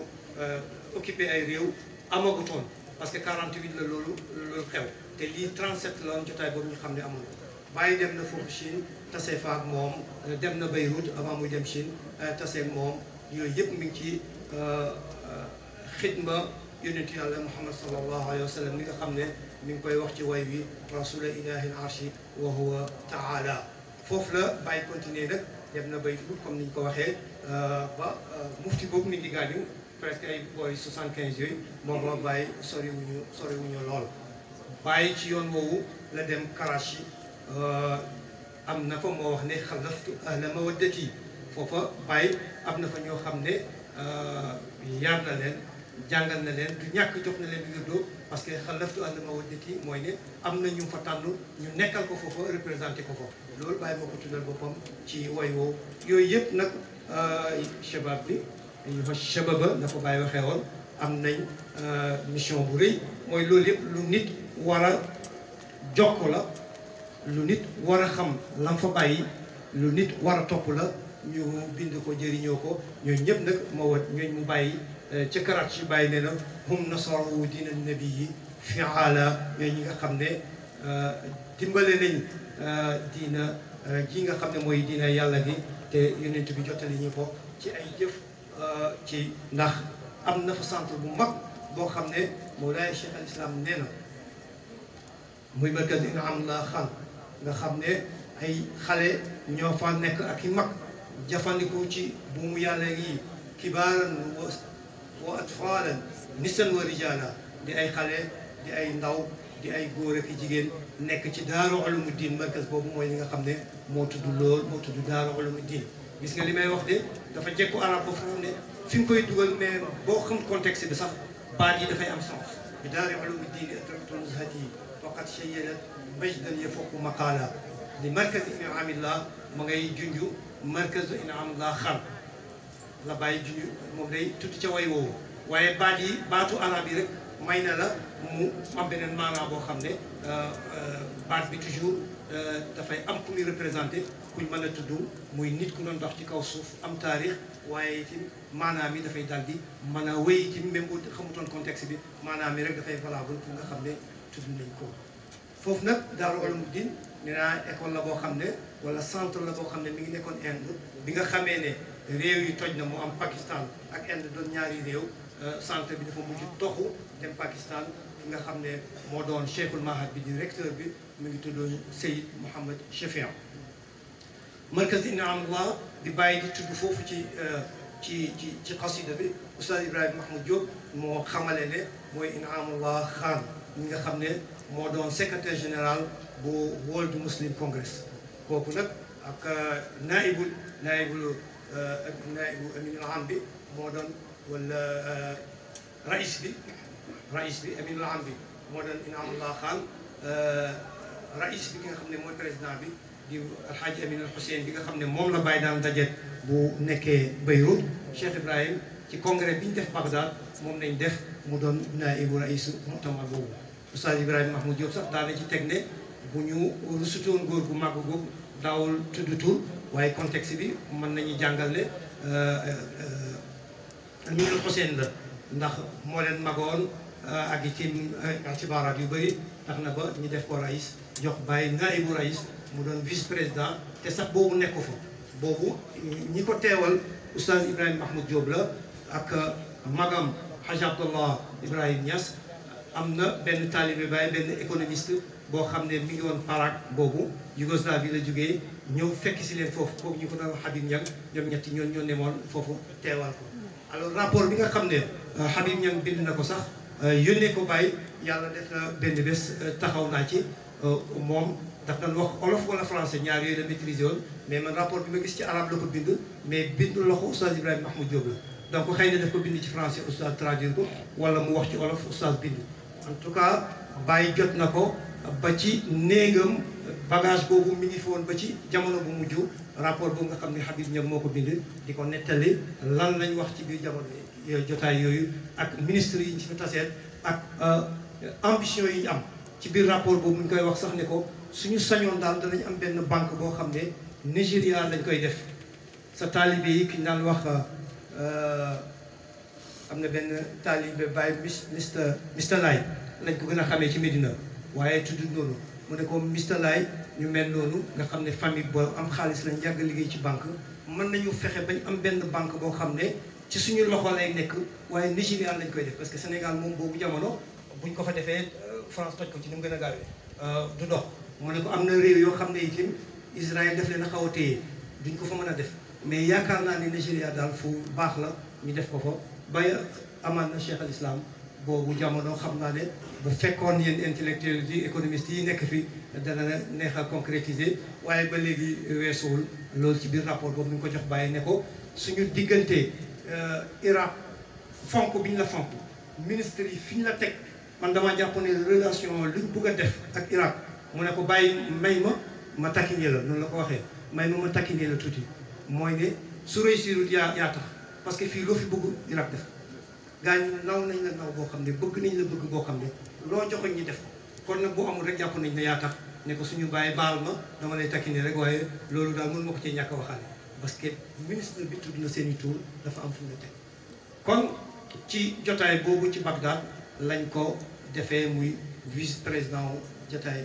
occupé ay réew amagutoon parce que 48 la loolu xew te lii 37 la woon jotaay boobu ñu xam ne amul bàyyi dem na foofu Chine tase fa ak moom dem na Beyrouth avant muy dem Chine tase ak moom yooyu yëpp mi ngi ci xidma yonentu yàlla Muhammad sallallahu alayhi wa sallam mi nga xam ne mi ngi koy wax ci way wi rasula ilahi al arshi wa huwa taala foofu la bàyyi continuer nag dem na Beyrouth comme ni ñu ko waxee ba mufti boobu mi ngi gaañu presque ay booy 75 yooyu moom moo bàyyi soriwuñu lool bàyyi ci yoon woowu la dem Karachi am na fa moo wax ne xalaftu ahla mawaddati foofa bàyyi am na fa ñoo xam ne yar na leen jàngal na leen du ñàkk jox na leen wirdo parce que xalaftu ahla mawaddati mooy ne am na ñu fa tànn ñu nekkal ko foofa représenté ko foofu loolu bàyyi moo ko tuddal boppam ci way woowu yooyu yëpp nag shabab bi dañuy wax shababa na ko bàyyi waxee woon am nañ mission bu rëy mooy loolu yëpp lu nit war a jokk la lu nit war a xam lam fa bàyyi lu nit war a topp la ñu bind ko jëriñoo ko ñooñu ñëpp nag moo wat ñooñ mu bàyyi ca Karachi bàyyi nee na hum nasaru diina nabi yi fiala ñooy ñi nga xam ne dimbale nañ diina ji nga xam ne mooy diina yàlla gi te yonent bi jottali ñu ko ci ay jëf ci ndax am na fa centre bu mag boo xam ne Mawlaay Cheikh al Islam nee na muy markaz In'amullah Khan nga xam ne ay xale ñoo fa nekk ak i mag jëfandiku ci buumu yàlla yi kibaaran wa atfaalan nisan wa rijaala di ay xale di ay ndaw di ay góor ak i jigéen nekk ci Daaru Ulumuddin markaz boobu mooy li nga xam ne moo tudd lool moo tudd Daaru Ulumuddin gis nga li may wax de dafa jekku arab boo xam ne fi nga koy dugal mais boo xam contexte bi sax baat yi dafay am sens bi Daaru Ulumuddin atraktu nuzhati faqad shayyanat majdan yafuqu maqaala li markaz In'amillah ma ngay junj markaz In'amillah Khan la bàyyi junj moom day tudd ca way woowu waaye baat yi baatu arab yi rek may na la mu am beneen maanaa boo xam ne baat bi toujours dafay am ku muy représenté kuñ mën a tudd muy nit ku doon dox ci kaw suuf am taarix waaye itam maanaam mi dafay daal di mën a wéy itam même bu xamutoon contexte bi maanaam mi rek dafay valable pour nga xam ne tudd nañ ko foofu nag Daaru Ulumuddin nee naa école la boo xam ne wala centre la boo xam ne mi ngi nekkoon Inde bi nga xamee ne réew yi toj na mu am Pakistan ak Inde doon ñaari réew centre bi dafa mujj toxu dem Pakistan fi nga xam ne moo doon cheikhul mahad bi di recteur bi mu ngi tuddoon Seyyid Mouhamed Chafia markaz In'amullah di bàyyi di tudd foofu ci xasida bi Oustaz Ibrahima Mahmoud Diop moo xamale ne mooy In'amullah Khan ñi nga xam ne moo doon secrétaire général bu World Muslim Congress kooku nag ak naibu aminul am bi moo doon wala rais bi aminul am bi moo doon In'amullah Khan rais bi ki nga xam ne mooy président bi di alxaaji Aminul Hussein bi nga xam ne moom la bàyyi daan dajet bu nekkee Beyrouth Cheikh Ibrahim ci congrès bi ñu def Bagdad moom lañ def mu doon naibu rais mutamar boobu Oustaz Ibrahima Mahmoud Diop sax daana ci teg ne bu ñu rusutoon góor gu màgg googu daawul tudd tur waaye contexte bi mën nañu jàngal ne Aminul Hussein la ndax moo leen magoon ak ci itibaaraat yu bëri tax na ba ñu def ko rais jox bàyyi naibu rais mu doon vice président te sax boobu nekk fa boobu ñi ko teewal Oustaz Ibrahima Mahmoud Diop la ak magam Hadj Abdallah Ibrahim Niass am na benn taalibe Baay benn économiste boo xam ne mi ngi woon Prague boobu Yougoslavie la jógee ñëw fekk si leen foofu kooku ñu ko doon Habib Niang ñoom ñetti ñoo nemoon foofu teewal ko alors rapport bi nga xam ne Habib Niang bind na ko sax yónnee ko Baye yàlla def na benn bés taxaw naa ci moom daf doon wax olof wala français ñaar yooyu la maîtriser woon mais man rapport bi ma gis ci arabe la ko bind mais bindu loxo oustaz Ibrahima Mahmoud Diop la donc xëy na daf ko bind ci français oustaz traduire ko wala mu wax ci olof oustaz bind en tout cas Baye jot na ko ba ci néegam bagage boobu mi ngi fi woon ba ci jamono bu mujj rapport boobu nga xam ne Habib Niang moo ko bind di ko nettali lan lañ wax ci biir jamono jotaay yooyu ak ministre yi ñu ci fi taseet ak ambition yi ñu am ci biir rapport boobu ñu koy wax sax ne ko suñu sañoon daal danañ am benn banque boo xam ne Nigéria lañ koy def sa taalibe yi ki ñu daan wax am na benn taalibe Baye Mr Laye lañ ko gën a xamee ci Medina waaye tudd noonu mu ne ko Mr Laye ñu mel noonu nga xam ne famille boo am xaalis lañ yàgg liggéey ci banque mën nañu fexe bañ am benn banque boo xam ne ci suñu loxo lay nekk waaye Nigéria lañ koy def parce que Sénégal moom boobu jamono buñ ko fa defee France toj ko ci ni mu gën a gaawee du dox mu ne ko am na réew yoo xam ne itam Israël def leen a xaw a téye duñ ko fa mën a def mais yaakaar naa ne Nigéria daal fu baax la ñu def ko fa ba amaan na Cheikh al Islam boobu jamono xam naa ne bu fekkoon yéen intellectuels yi économistes yi nekk fi dana neex a concrétiser waaye ba léegi weesuwul loolu ci biir rapport boobu ñu ko jox bàyyi ne ko suñu diggante Irak fonk bi ñu la fonk ministre yi fi ñu la teg man damaa jàpp ne relation luñ bugg a def ak Irak mu ne ko bàyyi may ma takkine la noonu la ko waxee may ma takkine la tuuti mooy ne su réussirul yaa tax parce que fii loo fi bëgg Irak def gaa ñi naw nañ la naw boo xam ne bëgg nañ la bëgg boo xam ne loo joxoñ ñi def ko kon nag bu amul rek jàpp nañ ne yaa tax ne ko suñu bàyyi baal ma dama lay takkine rek waaye loolu daal mën ma ko cee ñàkk a waxaale parce que ministre bi tudd na seen i tur dafa am fu mu la teg kon ci jotaay boobu ci Bagdad lañ ko defee muy vice président jotaay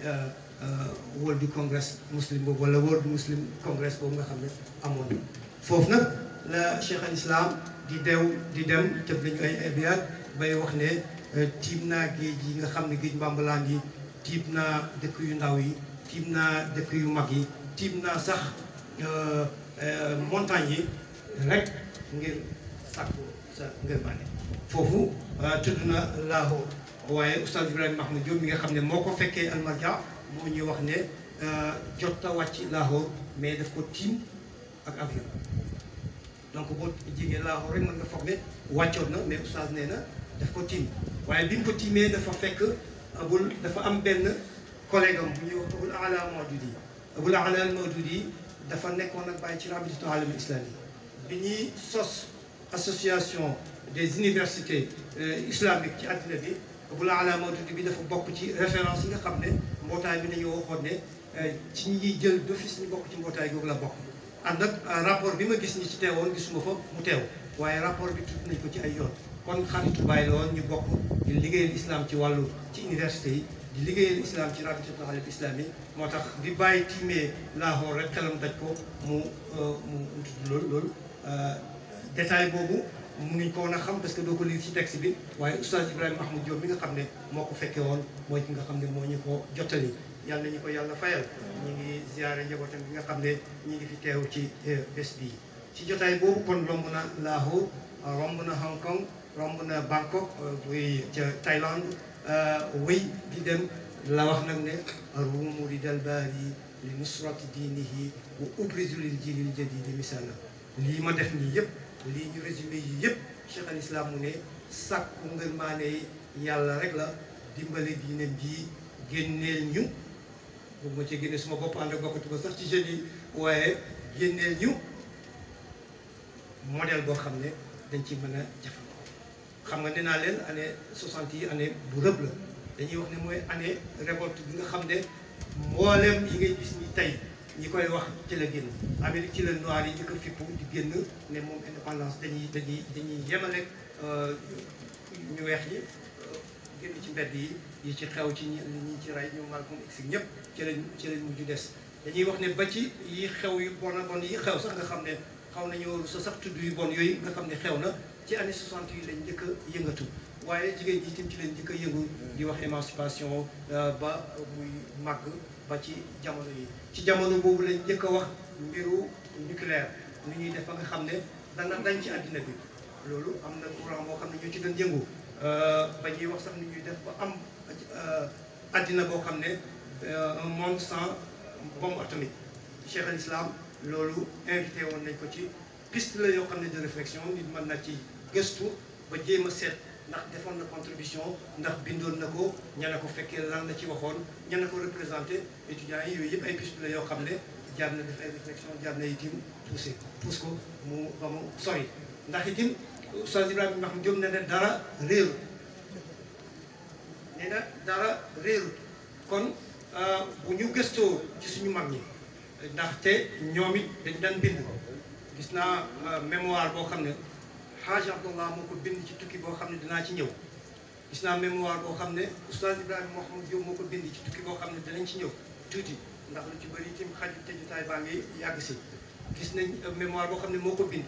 World Congress Muslim boobu wala World Muslim Congress boobu nga xam ne amoon na foofu nag la Cheikh al Islam di dem tëb nañu ay abiyaat bay wax ne tiim naa géej yi nga xam ne géej Mbambalaan yi tiim naa dëkk yu ndaw yi tiim naa dëkk yu mag yi tiim naa sax montagne yi rek ngir sàkku sa ngërmaane foofu tudd na Lahore waaye oustaz Ibrahima Mahmoud Diop mi nga xam ne moo ko fekkee almarja moo ñuy wax ne jot a wàcc Lahore mais daf ko tiim ak avion donc boo jigee Lahore rek mën nga foog ne wàccoon na mais oustaz nee na daf ko tiim waaye bi mu ko tiimee dafa fekk dafa am benn collègue am bu ñuy wax Abul Ala Mawdudi Abul Ala Mawdudi dafa nekkoon ak bàyyi ci rabitatul alam islami bi ñuy sos association des universités islamiques ci àddina bi Abul Ala Mawdudi bi dafa bokk ci référence yi nga xam ne mbootaay bi dañoo waxoon ne ci ñi jël d'office ñu bokk ci mbootaay googu la bokk ànd ak rapport bi ma gis ñi ci teewoon gisuma fa mu teew waaye rapport bi tudd nañ ko ci ay yoon kon xaritu bàyyi la woon ñu bokk di liggéeyal islam ci wàllu ci université yi di liggéeyal islam ci rabitatul alam islami moo tax bi bàyyi tiimee Lahore rek xelam daj ko mu tudd loolu détail boobu mënuñ ko woon a xam parce que doo ko lire ci texte bi waaye oustaz Ibrahima Mahmoud Diop mi nga xam ne moo ko fekkee woon mooy ki nga xam ne moo ñu ko jottali yàlla ñu ko yàlla fayal ñu ngi ziare njabootam bi nga xam ne ñu ngi fi teew ci bés bii ci jotaay boobu kon romb na Lahore romb na Hong Kong romb na Bangkok buy ca Thaïlande wéy di dem la wax nag ne ruumu ridal baari li nusrati diinihi wa ubrizu lil jiilil jadiidi misaala lii ma def nii yëpp lii ñu résumé yi yëpp Cheikh al Islam mu ne sàkku ngërmaane yàlla rek la dimbale diineem ji génneel ñu boobu ma ci génne suma bopp ànd ak bokkatu ko sax ci jeunes yi waaye génneel ñu modèle boo xam ne dañ ci mën a jëfandikoo xam nga nee naa leen année 60 yi année bu rëb la dañuy wax ne mooy année révolte bi nga xam ne mboolem yi ngay gis ni tey ñi koy wax ci la génn Amérique ci la noir yi njëkk a fippu di génn ne moom indépendance dañuy yemaleeg ñu weex ñi génn ci mbedd yi ci xew ci ñi ci rey ñu Malcolm X ñëpp ci lañ mujj des dañuy wax ne ba ci yi xew yu bon a bon yi xew sax nga xam ne xaw nañoo sa sax tudd yu bon yooyu nga xam ne xew na ci année 60 yi lañ njëkk a yëngatu waaye jigéen ñi itam ci lañ njëkk a yëngu di wax émancipation ba muy màgg ba ci jamono yi ci jamono boobu lañ njëkk a wax mbiru nucléaire ni ñuy def ba nga xam ne dana dañ ci àddina bi loolu am na courant boo xam ne ñoo ci doon yëngu ba ñuy wax sax ni ñuy def ba am addina boo xam ne un monde sans bombe atomique. Cheikh al Islam loolu invité woon nañ ko ci piste la yoo xam ne de réflexion nit mën na ci gëstu ba jéem a seet ndax defoon na contribution ndax bindoon na ko ña na ko fekkee lan la ci waxoon ña na ko représenté étudiants yi yooyu yëpp ay piste la yoo xam ne jaar na def ay réflexion jaar na itim pousse ko mu ba mu sori ndax itim Oustaz Ibrahima Mahmoud Diop ne na dara réerut nee na dara réerut kon bu ñu gëstoo ci suñu mag ñi ndaxte ñoom it dañ daan bind gis naa mémoire boo xam ne Hadj Abdallah moo ko bind ci tukki boo xam ne dinaa ci ñëw gis naa mémoire boo xam ne Oustaz Ibrahima Mahmoud Diop moo ko bind ci tukki boo xam ne danañ ci ñëw tuuti ndax lu ci bëri itam xaju te jotaay baa ngi yàgg si gis nañ mémoire boo xam ne moo ko bind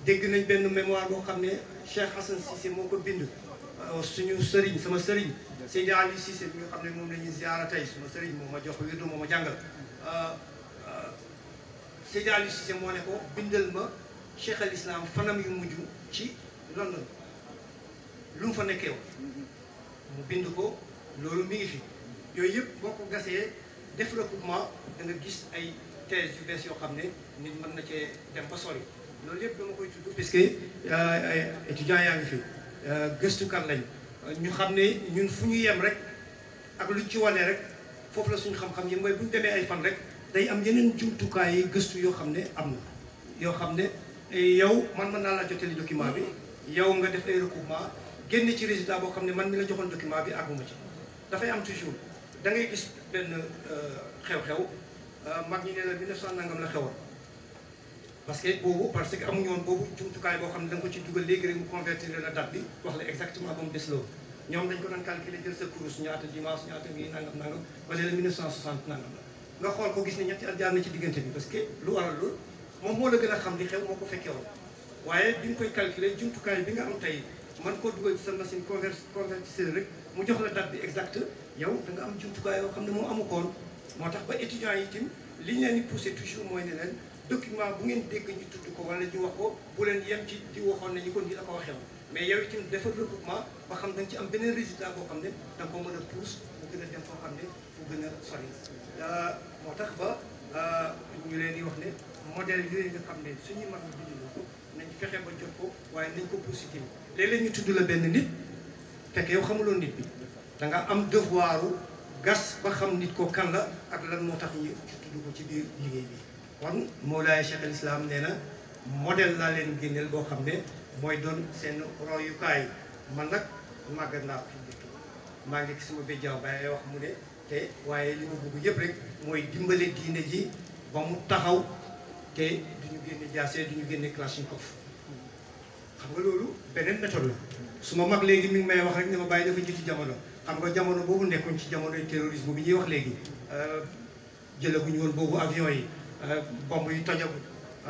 dégg nañ benn mémoire boo xam ne Cheikh Hassan Cissé moo ko bind suñu sëriñ sama sëriñ Seydi Ali Cissé bi nga xam ne moom la ñuy ziara tey suma sëriñ moo ma jox wirdu moo ma jàngal Seydi Ali Cissé moo ne ko bindal ma Cheikh al Islam fanam yu mujj ci London lu mu fa nekkee mu bind ko loolu mi ngi fi yooyu yëpp boo ko gasee def recoupement da nga gis ay thèse yu bees yoo xam ne nit mën na cee dem ba sori loolu yëpp dama koy tudd parce que ay étudiants yaa ngi fi gëstukat lañ ñu xam ne ñun fu ñu yem rek ak luñ ci wane rek foofu la suñu xam-xam yi mooy bu ñu demee ay fan rek day am yeneen jumtukaay yi gëstu yoo xam ne am na yoo xam ne yow man mën naa la jotali document bi yow nga def ay recoupement génne ci résultat boo xam ne man mi la joxoon document bi àgguma ci dafay am toujours da ngay gis benn xew-xew mag ñi ne la 1900 nangam la xewoon parce que amuñu woon boobu jumtukaay boo xam ne da nga ko ci dugal léegi rek mu convertir la date bi wax la exactement ba mu des loolu ñoom dañ ko doon calculer jël sa kurus ñaata dimanche ñaata ngi nangam nangam wala la 1960 nangam la nga xool ko gis ne ñetti at jaar na ci diggante bi parce que lu waral loolu moom moo la gën a xam li xew moo ko fekkee woon waaye bi nga koy calculer jumtukaay bi nga am tey man koo dugal ci sa machine convertisseur rek mu jox la date bi exact yow da nga am jumtukaay yoo xam ne moom amu ko woon moo tax ba étudiants yi itam li ñu leen di poussé toujours mooy ne leen document bu ngeen dégg ñu tudd ko wala ñu wax ko bu leen yem ci di waxoon ne ñu ko nii la ko waxee woon mais yow itam defar recoupement ba xam da nga ci am beneen résultat boo xam ne da nga ko mën a pousse mu gën a dem foo xam ne fu gën a sori moo tax ba ñu leen di wax ne modèle yooyu nga xam ne suñu mag ñu bind ko nañ fexe ba jot ko waaye nañ ko poussé tamit léeg-léeg ñu tudd la benn nit fekk yow xamuloon nit bi da nga am devoiru gas ba xam nit ko kan la ak lan moo tax ñu tudd ko ci biir liggéey bi kon Mawlaay Cheikh al Islam nee na modèle laa leen génneel boo xam ne mooy doon seen royukaay man nag màggat naa ko fi maa ngi sama béjjaaw bay wax mu ne te waaye li ma bëgg yëpp rek mooy dimbale diine ji ba mu taxaw te duñu génne jaase duñu génne Kalachnikov xam nga loolu beneen méthode la su ma mag léegi mi ngi may wax rek ne ma bàyyi dafa jiitu jamono xam nga jamono boobu nekkoon ci jamonoy terrorisme bi ñuy wax léegi jëlaguñu woon boobu avion yi bomb yi tojagu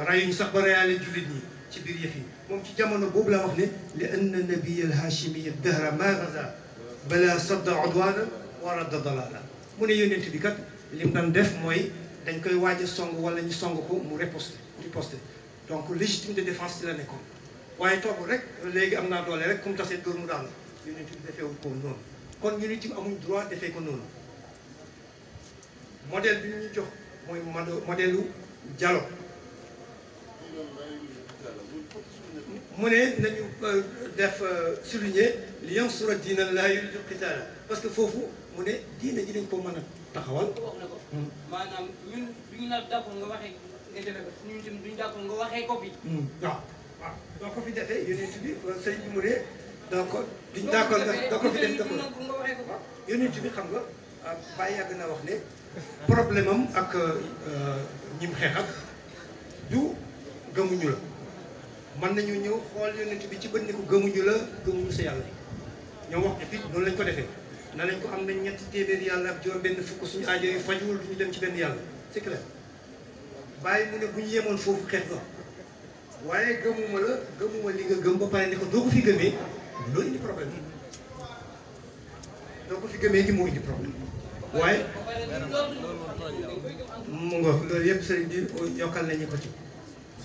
rayuñ sax ba reyaale jullit ñi ci biir yëf yi moom ci jamono boobu la wax ne li anna nabiya alhashimiya dahra ma gaza bala sadda udwana wa radda dalala mu ne yonent bi kat li mu daan def mooy dañ koy waaj a song wala ñu song ko mu riposte donc légitime de défense ci la nekkoon waaye toog rek léegi am naa doole rek comme tasee dóor mu daanu yonent bi defeewul ko noonu kon ñun itam amuñ droit defee ko noonu modèle bi ñu jox mooy modèle u dialogue mu ne nañu def souligner li yansura diina laa yuridu qitaala parce que foofu mu ne diina ji dañ ko mën a taxawal. wax na ko maanaam ñun duñu la d'accord nga waxee ñun tamit duñu d'accord nga waxee ko fi. waaw waaw doo ko fi defee yonent bi sëñ bi mu ne donc duñ d'accord nga doo ko fi def nga waxee ko waaw yonent bi xam nga Baye yàgg na wax ne problème am ak ñim xeex ak du gëmuñu la mën nañu ñëw xool yonent bi ci bët ne ko gëmuñu la gëmuñu sa yàlla ñoom wax ne fii noonu lañ ko defee na lañ ko am nañ ñetti téeméeri yàlla ak juróom benn fukk suñu aajo yi fajuwul duñu dem ci benn yàlla c'est clair bàyyi mu ne bu ñu yemoon foofu xeex la waaye gëmuma la gëmuma li nga gëm ba pare ne ko doo ko fi gëmee loolu indi problème doo ko fi gëmee gi moo indi problème waaye mu nga loolu yëpp sëriñ bi yokkal nañu ko ci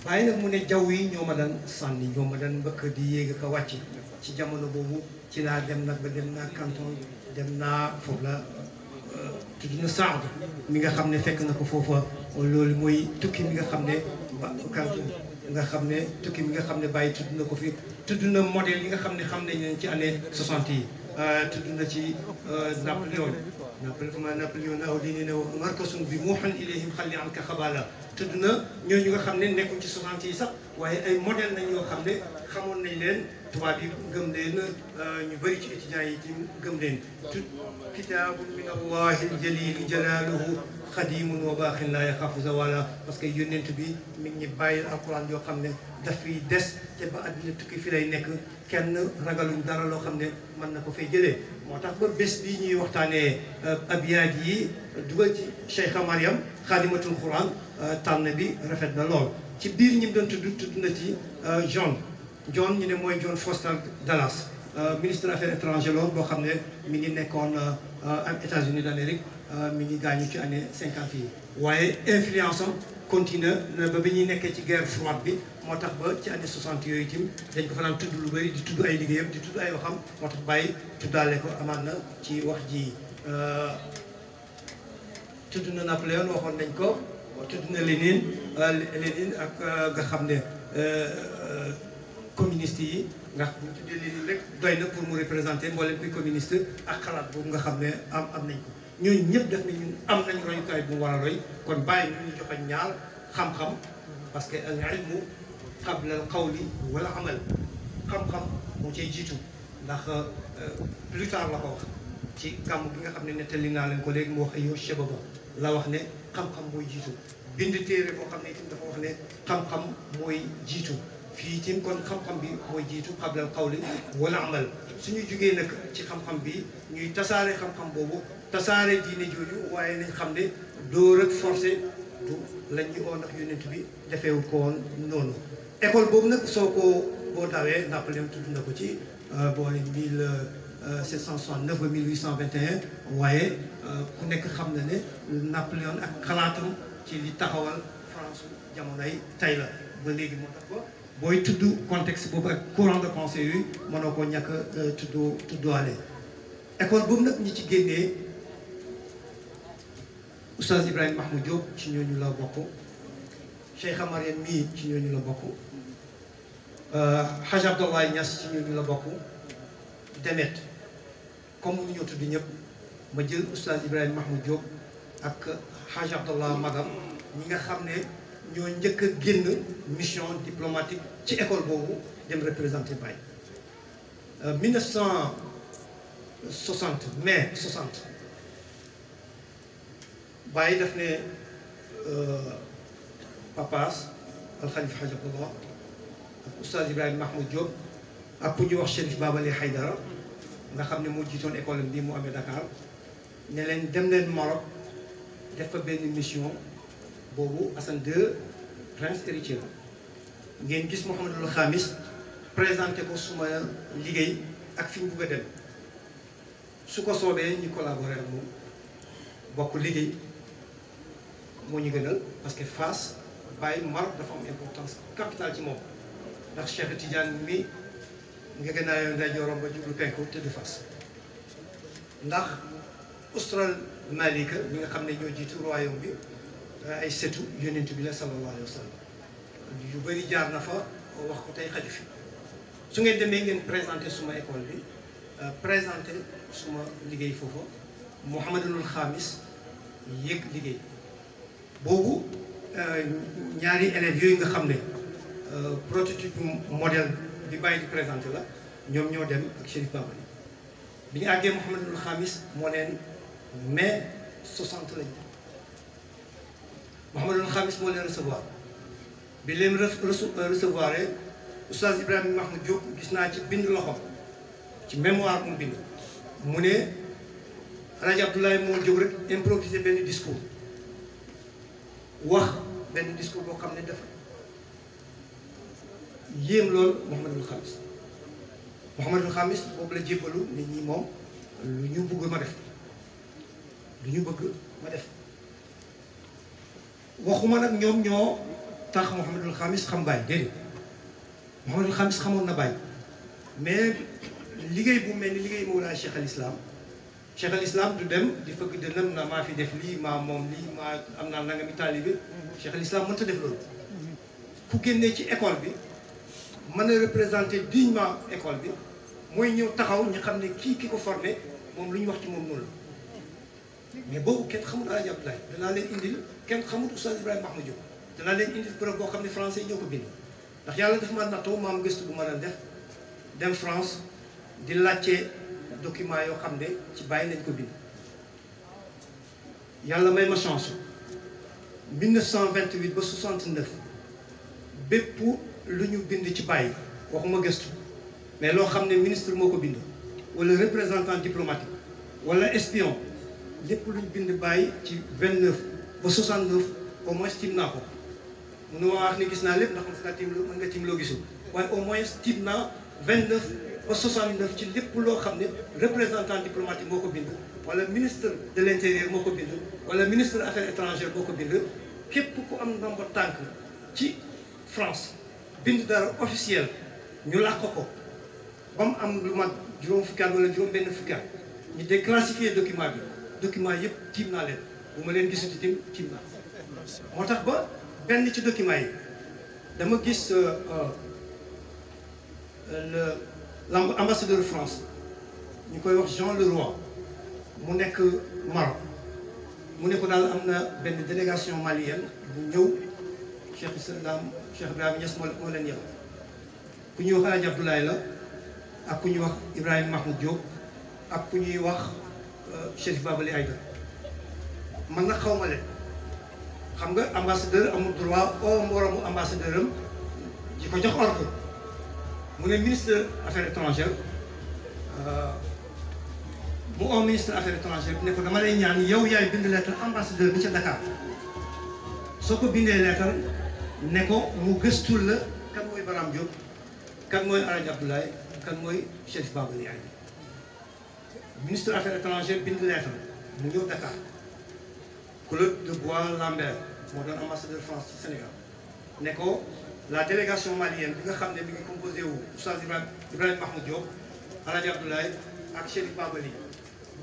waaye nag mu ne jaww yi ñoo ma daan sànni ñoo ma daan mbëkk di yéeg ak a wàcc ci jamono boobu ci laa dem nag ba dem naa Canton dem naa foofu la tudd na Saad mi nga xam ne fekk na ko foofa loolu mooy tukki mi nga xam ne ba Canton nga xam ne tukki mi nga xam ne bàyyi tudd na ko fi tudd na modèle yi nga xam ne xam nañ leen ci année 60 yi tudd na ci Napoléon aw lii ne markasun bi muuxan ilayhim xalli anka xabala tudd na ñooñu nga xam ne nekkuñ ci 60 yi sax waaye ay modèle nañ yoo xam ne xamoon nañ leen tubaab yi gëm leen ñu bëri ci étudiants yi ci gëm leen tut kitaabun min allahi aljalili jalaaluhu xadimun wa baaxin laa yaxaafu zawala parce que yónnent bi mi ngi bàyyil alquran yoo xam ne daf fiy des te ba àddina tukki fi lay nekk kenn ragaluñ dara loo xam ne mën na ko fay jëlee moo tax ba bés bii ñuy waxtaanee abyaat yi dugal ci Cheikha Mariam xaadimatul quran tànn bi rafet na lool ci biir ñi mu doon tudd na ci John ñu ne mooy John Foster Dulles ministre des affaires étrangères loolu boo xam ne mi ngi nekkoon ak États-Unis d'Amérique mi ngi gaañu ci année 50 yi waaye influence am continue na ba bi ñuy nekkee ci guerre froide bi moo tax ba ci année 60 yooyu itam dañ ko fa daan tudd lu bëri di tudd ay liggéeyam di tudd ay waxam moo tax bàyyi tuddaale ko amaat na ci wax ji tudd na Napoléon waxoon nañ ko tudd na Lénine ak nga xam ne communiste yi nga bu ñu tuddee Lénine rek doy na pour mu représenter mboolem kuy communiste ak xalaat boobu nga xam ne am nañ ko ñooñu ñëpp def nañ ñun am nañ royukaay bu mu war a roy kon bàyyi ñu ñu joxe ñaar xam-xam parce que al ilmu qabla al qawli wala amal xam-xam moo cay jiitu ndax plus tard la ko wax ci gàmm gi nga xam ne nettali naa leen ko léegi mu wax ayo shababa la wax ne xam-xam mooy jiitu bind téere boo xam ne itam dafa wax ne xam-xam mooy jiitu fii itam kon xam-xam bi mooy jiitu qabla al qawli wala amal suñu jugee nag ci xam-xam bi ñuy tasaare xam-xam boobu tasaare diine jooju waaye nañ xam ne dóor ak forcé du lañ ñu oo ndax yonent bi defeewul ko woon noonu école boobu nag soo ko boo dawee Napoléon tudd na ko ci boole 1769 ba 1821 waaye ku nekk xam na ne Napoléon ak xalaatam ci li taxawal France jamonoy tey la ba léegi moo tax ba booy tudd contexte boobu ak courant de pensée yooyu mënoo koo ñàkk tuddaale école boobu nag ñi ci génnee Oustaz Ibrahima Mahmoud Diop ci ñooñu la bokk Cheikha Mariam mii ci ñooñu la bokk Hadj Abdoulaye Niass ci ñooñu la bokk Demet comme mu ñoo tudd ñëpp ma jël Oustaz Ibrahima Mahmoud Diop ak Hadj Abdallah Magam ñi nga xam ne ñoo njëkk a génn mission diplomatique ci école boobu dem représenter Baye 1960 mai 60 Baye daf ne Papas Alxalifa Hadj Abdallah ak Oustaz Ibrahima Mahmoud Diop ak ku ñuy wax Chérif Babali Haydara nga xam ne moo jiitoon école bi mu amee Dakar ne leen dem leen Maroc def fa benn mission boobu Hassan II prince héritier la ngeen gis Mouhamadul Khamis présenté ko suma liggéey ak fi ñu bugg a dem su ko soobee ñu collaborer ak moom bokk liggéey moo ñu gënal parce que Fass Baye Maroc dafa am importance capitale ci moom ndax Cheikh Tidiane mi nga gën a yoon ndeyjooram ba jublu penku tëdd Fass ndax Austral Malika ñi nga xam ne ñoo jiitu royaume bi ay setu yonent bi la sallallahu alayhi wa sallam yu bëri jaar na fa wax ko tey xaju fi su ngeen demee ngeen présenté suma école bi présenté suma liggéey foofa Mouhamadul Khamis yëg liggéey boobu ñaari élèves yooyu nga xam ne prototype modèle bi bàyyi di présenté la ñoom ñoo dem ak Chérif Babali bi ñu àggee Mouhamadul Khamis moo leen mai 60 lañu Mouhamadul Khamis moo leen recevoir bi leen recevoir Oustaz Ibrahima Mahmoud Diop gis naa ci bind loxo ci mémoire mu bind mu ne Alaaji Abdoulaye moo jóg rek improviser benn discours wax benn discours boo xam ne dafa yéem loolu Mouhamadul Khamis Mouhamadul Khamis boobu la jébbalu nit ñi moom lu ñu bëgg ma def lu ñu bëgg ma def waxuma nag ñoom ñoo tax Mouhamadul Khamis xam Baye déedéet Mouhamadul Khamis xamoon na Baye mais liggéey bu mel ni liggéey Mawlaay Cheikh al Islam Cheikh al Islam du dem di fëgg dënnam na maa fi def lii maa moom lii maa am naa nangami taalibe Cheikh al Islam mënta def loolu ku génnee ci école bi mën a représenter dignement école bi mooy ñëw taxaw ñu xam ne kii ki ko formé moom lu ñu wax ci moom noonu la mais boobu kenn xamul Alaaji Abdoulaye danaa leen indil kenn xamul Oustaz Ibrahima Mahmoud Diop danaa leen indil preuve boo xam ne français yi ñoo ko bind ndax yàlla dafa ma nattoo ma am gëstu bu ma doon def dem France di laajte document yoo xam ne ci bàyyi lañ ko bind yàlla may ma chance 1928 ba 69 bépp lu ñu bind ci bàyyi waxuma gëstu mais loo xam ne ministre moo ko bind wala représentant diplomatique wala espion lépp lu ñu bind bàyyi ci 29 ba 69 au moins tiim naa ko mënu ma wax ni gis naa lépp ndax mën nga tiim loo gisul waaye au moins tiim naa 29 ba 69 ci lépp loo xam ne représentant diplomatique moo ko bind wala ministre de l' intérieur moo ko bind wala ministre affaires étrangères moo ko bind képp ku am ndombo tànk ci France bind dara officiel ñu làkk ko ba mu am lu mag juróom fukki at wala juróom benn fukki at ñu déclassifier document bi document yëpp tiim naa leen bu ma leen gisati tiim naa moo tax ba benn ci document yi dama gis l'ambassadeur de France ñu koy wax Jean Leroy mu nekk Maroc mu ne ko daal am na benn délégation malienne bu ñëw Cheikh Ibrahima Niass moo leen yebal ku ñuy wax Alaaji Abdoulaye la ak ku ñuy wax Ibrahima Mahmoud Diop ak ku ñuy wax Chérif Babali Aïdara man nag xaw ma leen xam nga ambassadeur amul droit au moromu ambassadeur am di ko jox ordre mu ne ministre affaires étrangères mu oo ministre affaires étrangères bi ne ko dama lay ñaan yow yaay bind lettre ambassadeur bi ca Dakar soo ko bindee lettre ne ko mu gëstul la kan mooy Baram Diop kan mooy Alaaji Abdoulaye kan mooy Chérif Babali Aïdara ministre affaires étrangères bind lettre mu ñëw Dakar Claude de Bois Lambert moo doon ambassadeur France ci Sénégal ne ko la délégation malienne bi nga xam ne mi ngi composé wu Oustaz Ibrahima Mahmoud Diop Alaaji Abdoulaye ak Chérif Babali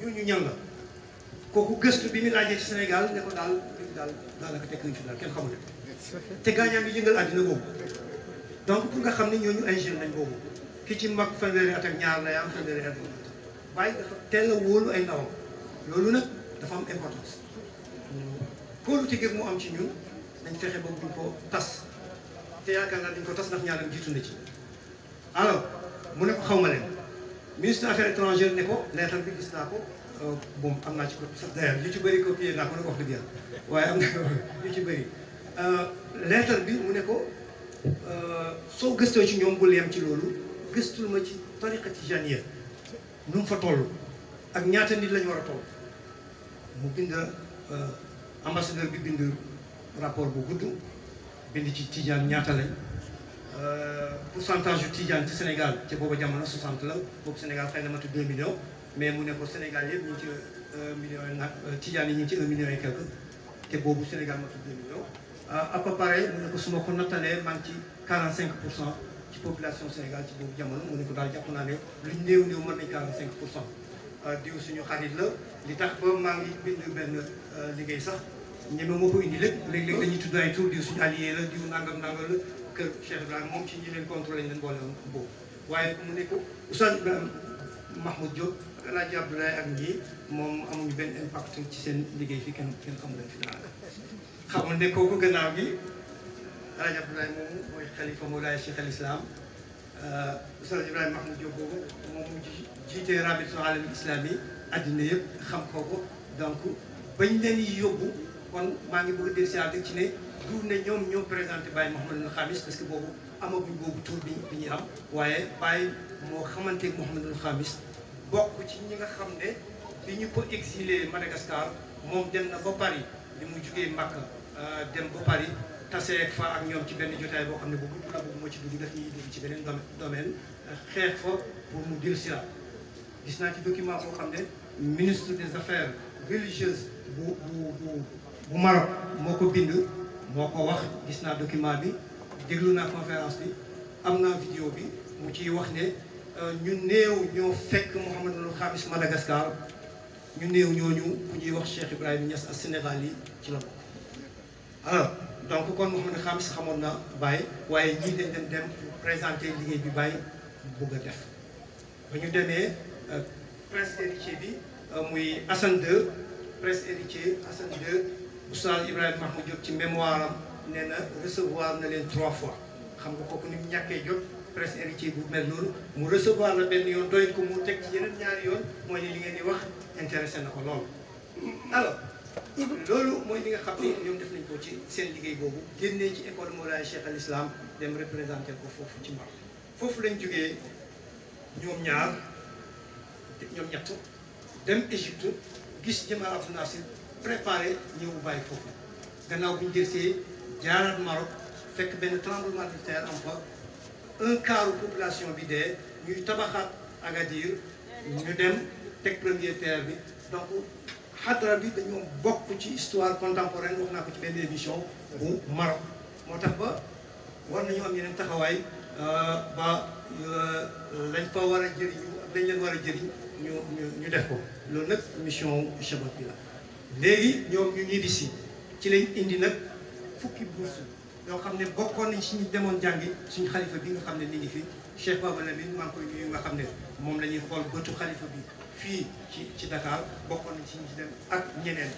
ñu ñan la kooku gëstu bi ñu laajee ci Sénégal ne ko daal daanaka tekk nañ fi daal kenn xamul te gaañaa ngi yëngal àddina boobu donc pour nga xam ne ñooñu ay jeunes lañ boobu ki ci mag fanweeri at ak ñaar lay am fanweeri at bàyyi dafa teel a wóolu ay ndawam loolu nag dafa am importance kóolute gi mu am ci ñun dañ fexe ba buñ ko tas te yaakaar naa dañ ko tas ndax ñaanam jiitu na ci alors mu ne ko xaw ma leen ministre affaires étrangères ne ko lettre bi gis naa ko bon am naa ci ko sax d'ailleurs li ci bëri copié naa ko ne ko wax dëgg yàlla waaye am na li ci bëri lettre bi mu ne ko soo gëstoo ci ñoom bul yem ci loolu gëstul ma ci tariqa tijaniyya nu mu fa toll ak ñaata nit lañu war a toll mu bind ambassadeur bi bind rapport bu gudd bind ci tijaan ñaata lañ pourcentage yu tijaan ci Sénégal ci booba jamono 60 la boobu Sénégal xëy na matu 2 millions mais mu ne ko Sénégal yëpp ñu ngi ci 1 million nag tijaan yi ñu ngi ci 1 million et quelque te boobu Sénégal matu 2 millions à peu près mu ne ko su ma ko nattalee maa ngi ci 45% ci population Sénégal ci boobu jamono mu ne ko daal jàpp naa ne luñ néew néew mën nañ 45%. diw suñu xarit la li tax ba maa ngi bind benn liggéey sax ñeme moo ko indi lépp léeg-léeg dañuy tudd ay tur diw suñu allié la diw nangam la kër Cheikh Ibrahima moom ci ñi leen contrôlé leen boole woon boobu waaye mu ne ko Oustaz Ibrahima Mahmoud Diop ak El Hadj Abdoulaye ak ñii moom amuñu benn impact ci seen liggéey fii kenn xamu leen fi daanaka xamul ne kooku gannaaw gi El Hadj Abdoulaye moomu mooy xalifa Mawlaay Cheikh al Islam Oustaz Ibrahima Mahmoud Diop boobu moom mu jiite rabitul alam islami addina yëpp xam ko donc bañ leen yóbbu kon maa ngi bëgg a dellusiwaat ci ne du ne ñoom ñoo présenté Baye Mouhamadul Khamis parce que boobu amaguñ boobu tur bi ñuy am waaye Baye moo xamanteeg Mouhamadul Khamis bokk ci ñi nga xam ne bi ñu ko exilé Madagascar moom dem na ba Paris li mu jugee Makka dem ba Paris taseeg fa ak ñoom ci benn jotaay boo xam ne boobu la boobu moo ci dugg daf ñuy dugg ci beneen domaine xeex fa pour mu dellusiwaat gis naa ci document boo xam ne ministre des affaires religieuses bu Maroc moo ko bind moo ko wax gis naa document bi déglu naa conférence bi am naa vidéo bi mu ciy wax ne ñu néew ñoo fekk Mouhamadul Khamis Madagascar ñu néew ñooñu ku ñuy wax Cheikh Ibrahima Niass ak Sénégal yi ci la bokk. alors donc kon Mouhamadul Khamis xamoon na Baye waaye ñii dañ dem présenter liggéey bi Baye bëgg a def ba ñu demee prince héritier bi muy Assane II prince héritier Assane II Oustaz Ibrahima Mahmoud Diop ci mémoire am nee na recevoir na leen 3 fois xam nga kooku ni mu ñàkkee jot prince héritier bu mel noonu mu recevoir la benn yoon doy ko mu teg ci yeneen ñaari yoon mooy li ngeen di wax intéressé na ko lool. alors loolu mooy li nga xam ne ñoom def nañ ko ci seen liggéey boobu génnee ci école Mawlaay Cheikh al Islam dem représenté ko foofu ci Maroc foofu lañ jógee ñoom ñett dem Égypte gis Jamal Abdou Nasser préparé ñëw Baye foofu gannaaw bu ñu jëlsee jaaraat Maroc fekk benn tremblement de terre am fa un quart population bi dee ñuy tabaxaat Agadir ñu dem teg première pierre bi donc xadra bi dañoo bokk ci histoire contemporaine wax naa ko ci benn émission bu Maroc moo tax ba war nañu am yeneen taxawaay ba lañ fa war a jëriñu ak lañ leen war a jëriñ ñu def ko loolu nag mission Shabab bi la léegi ñoom ñu ñibbi si ci lañ indi nag fukki bourse yoo xam ne bokkoon nañ si ñu demoon jàngi suñu xalifa bi nga xam ne ni ngi fi Cheikh Baba Lamine maa ngi koy nuyu nga xam ne moom la ñuy xool bëtu xalifa bi fii ci Dakar bokkoon nañ si ñu ci dem ak ñeneen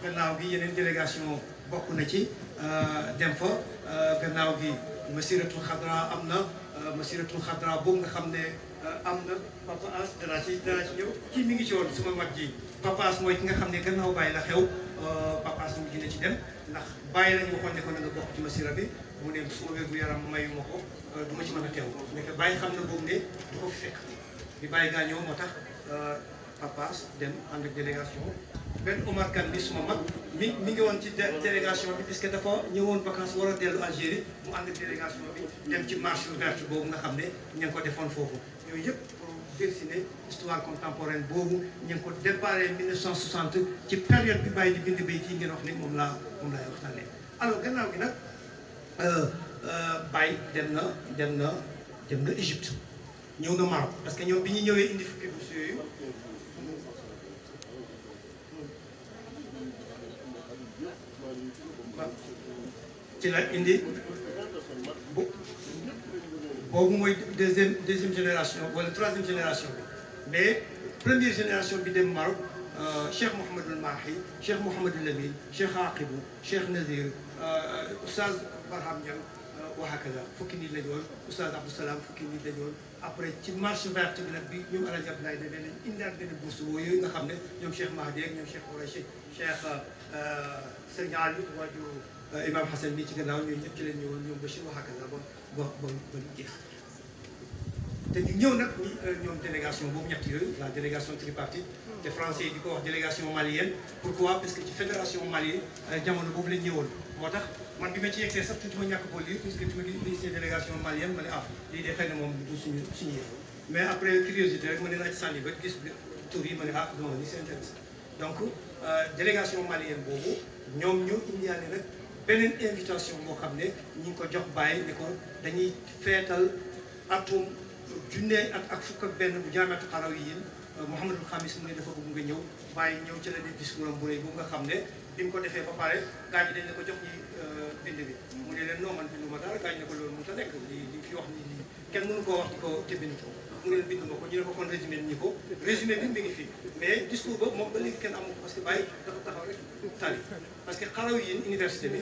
gannaaw gi yeneen délégation bokk na ci dem fa gannaaw gi Masiratul Xadra am na Masiratul Xadra boobu nga xam ne am na Papa As danaa ci ñëw kii mi ngi ci woon suma mag ji Papa As mooy ki nga xam ne gannaaw Baye la xew Papa As mu dina ci dem ndax Baye lañ waxoon ne ko na nga bokk ci masira bi mu ne suma wér gu yaram mayu ma ko du ma ci mën a teew mais Baye xam na boobu ne du ko fi fekk bi Baye gaañoo moo tax Papa As dem ànd ak délégation benn Omar Kane bi suma mag mi ngi woon ci délégation bi puisque dafa ñëwoon vacances war a dellu Algérie mu ànd ak délégation bi dem ci marche verte boobu nga xam ne ñu ngi ko defoon foofu yooyu yëpp pour dessiner histoire contemporaine boobu ñu ngi ko déparé 1960 ci période bi Baye di bind bay yi ngeen wax ne moom laay waxtaanee. alors gannaaw gi nag Baye dem na Égypte ñëw na Maroc parce que ñoom bi ñu ñëwee indi fukki bourse yooyu ci la indi boobu mooy deuxième génération wala troisième génération bi mais première génération bi dem Maroc Cheikh Mouhamadul Mahi Cheikh Mouhamadul Lamine Cheikh Aqibou Cheikh Nazir Oustaz Barham Niang wa hakaza fukki nit la ñu woon Oustaz Abdou Salam fukki nit la ñu woon après ci marche verte bi nag bi ñoom El Hadj Abdoulaye demee nañ indiwaat benn bourse yooyu nga xam ne ñoom Cheikh Mahdi ak ñoom Cheikh Khouraychi Cheikh Serigne Ali waaju Imam Hassan bi ci gannaaw ñooñu ñëpp ci leen ñëwoon ñoom Bachir wa hakaza ba jeex te ñu ñëw nag ñoom délégation boobu ñett yooyu la délégation tripartite te français yi di ko wax délégation malienne pourquoi parce que ci fédération Mali jamono boobu lañ ñëwoon moo tax man bi ma ci yegsee sax tuuti ma ñàkk ko lire puisque tu ma gis délégation malienne ma ne lii de xëy na moom du suñu yëf mais après curiosité rek ma ne naa ci sànni ba gis tur yi ma ne non ni c'est intéressant donc délégation malienne boobu ñoom ñu indiwaale nag beneen invitation boo xam ne ñu ngi ko jox Baye ne ko dañuy feetal atum junne ak fukk ak benn bu jaamatu xaraw yi Mouhamadul Khamis mu ne dafa bëgg nga ñëw Baye ñëw ci la def discours am bu rëy bu nga xam ne bi mu ko defee ba pare gaa ñi dañ ne ko jox ñi bind bi mu ne leen non man bindu ma dara gaa ñi ne ko loolu mënut a nekk li fi wax ni lii kenn mënu koo wax di ko te bind ko mu ne leen bind ma ko ñu ne ko kon résumé ñi ko résumé bi mi ngi fii mais discours ba moom ba léegi kenn amu ko parce que Baye dafa taxaw rek tali parce que xaraw yi université bi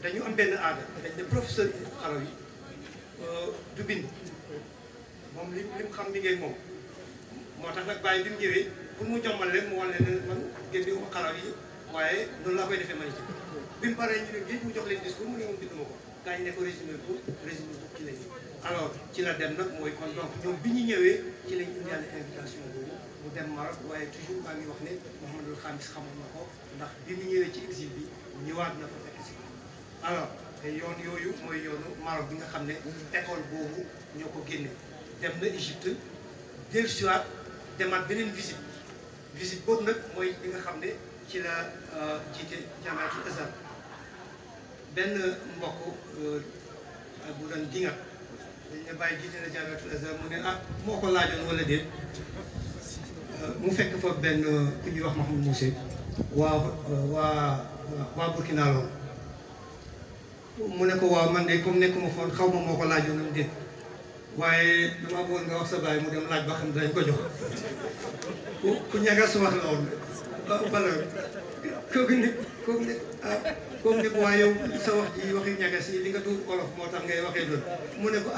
dañu am benn aada dañ ne professeur xaraw yi du bind moom li mu xam mi ngi moom moo tax nag Baye bi mu ñëwee pour mu jommal leen mu wan leen man génne ma xaraw yi waaye noonu laa koy defee man ci bi mu paree ñu ne géej mu jox leen discours mu ne moom bind ma ko gaa ñu ne ko résumé ko ci lañ alors ci la dem nag mooy kon donc ñoom bi ñu ñëwee ci lañ indiwaale invitation boobu mu dem Maroc waaye toujours maa ngi wax ne Mouhamadul Khamis xamoon na ko ndax bi mu ñëwee ci exil bi ñëwaat na ko fekk si alors te yoon yooyu mooy yoonu Maroc bi nga xam ne école boobu ñoo ko génne dem na Égypte dellusiwaat demaat beneen visite boobu nag mooy bi nga xam ne ci la jiite Jaamiatul Azhar benn mbokk bu doon dingat dañ ne bàyyi jiite na Jaamiatul Azhar mu ne ah moo ko laajoon wala déet mu fekk fa benn ku ñuy wax Mahmoud Mousse waa Burkina lool mu ne ko waaw man de comme nekkuma foon xaw ma moo ko laajoon am déet waaye dama bëggoon nga wax sa baay mu dem laaj ba xam dañ ko jox ku ñagas wax la woon bala kooku nit waaye yow sa wax ji waxi ñagas yi li nga tuur olof moo tax ngay waxee doon mu ne ko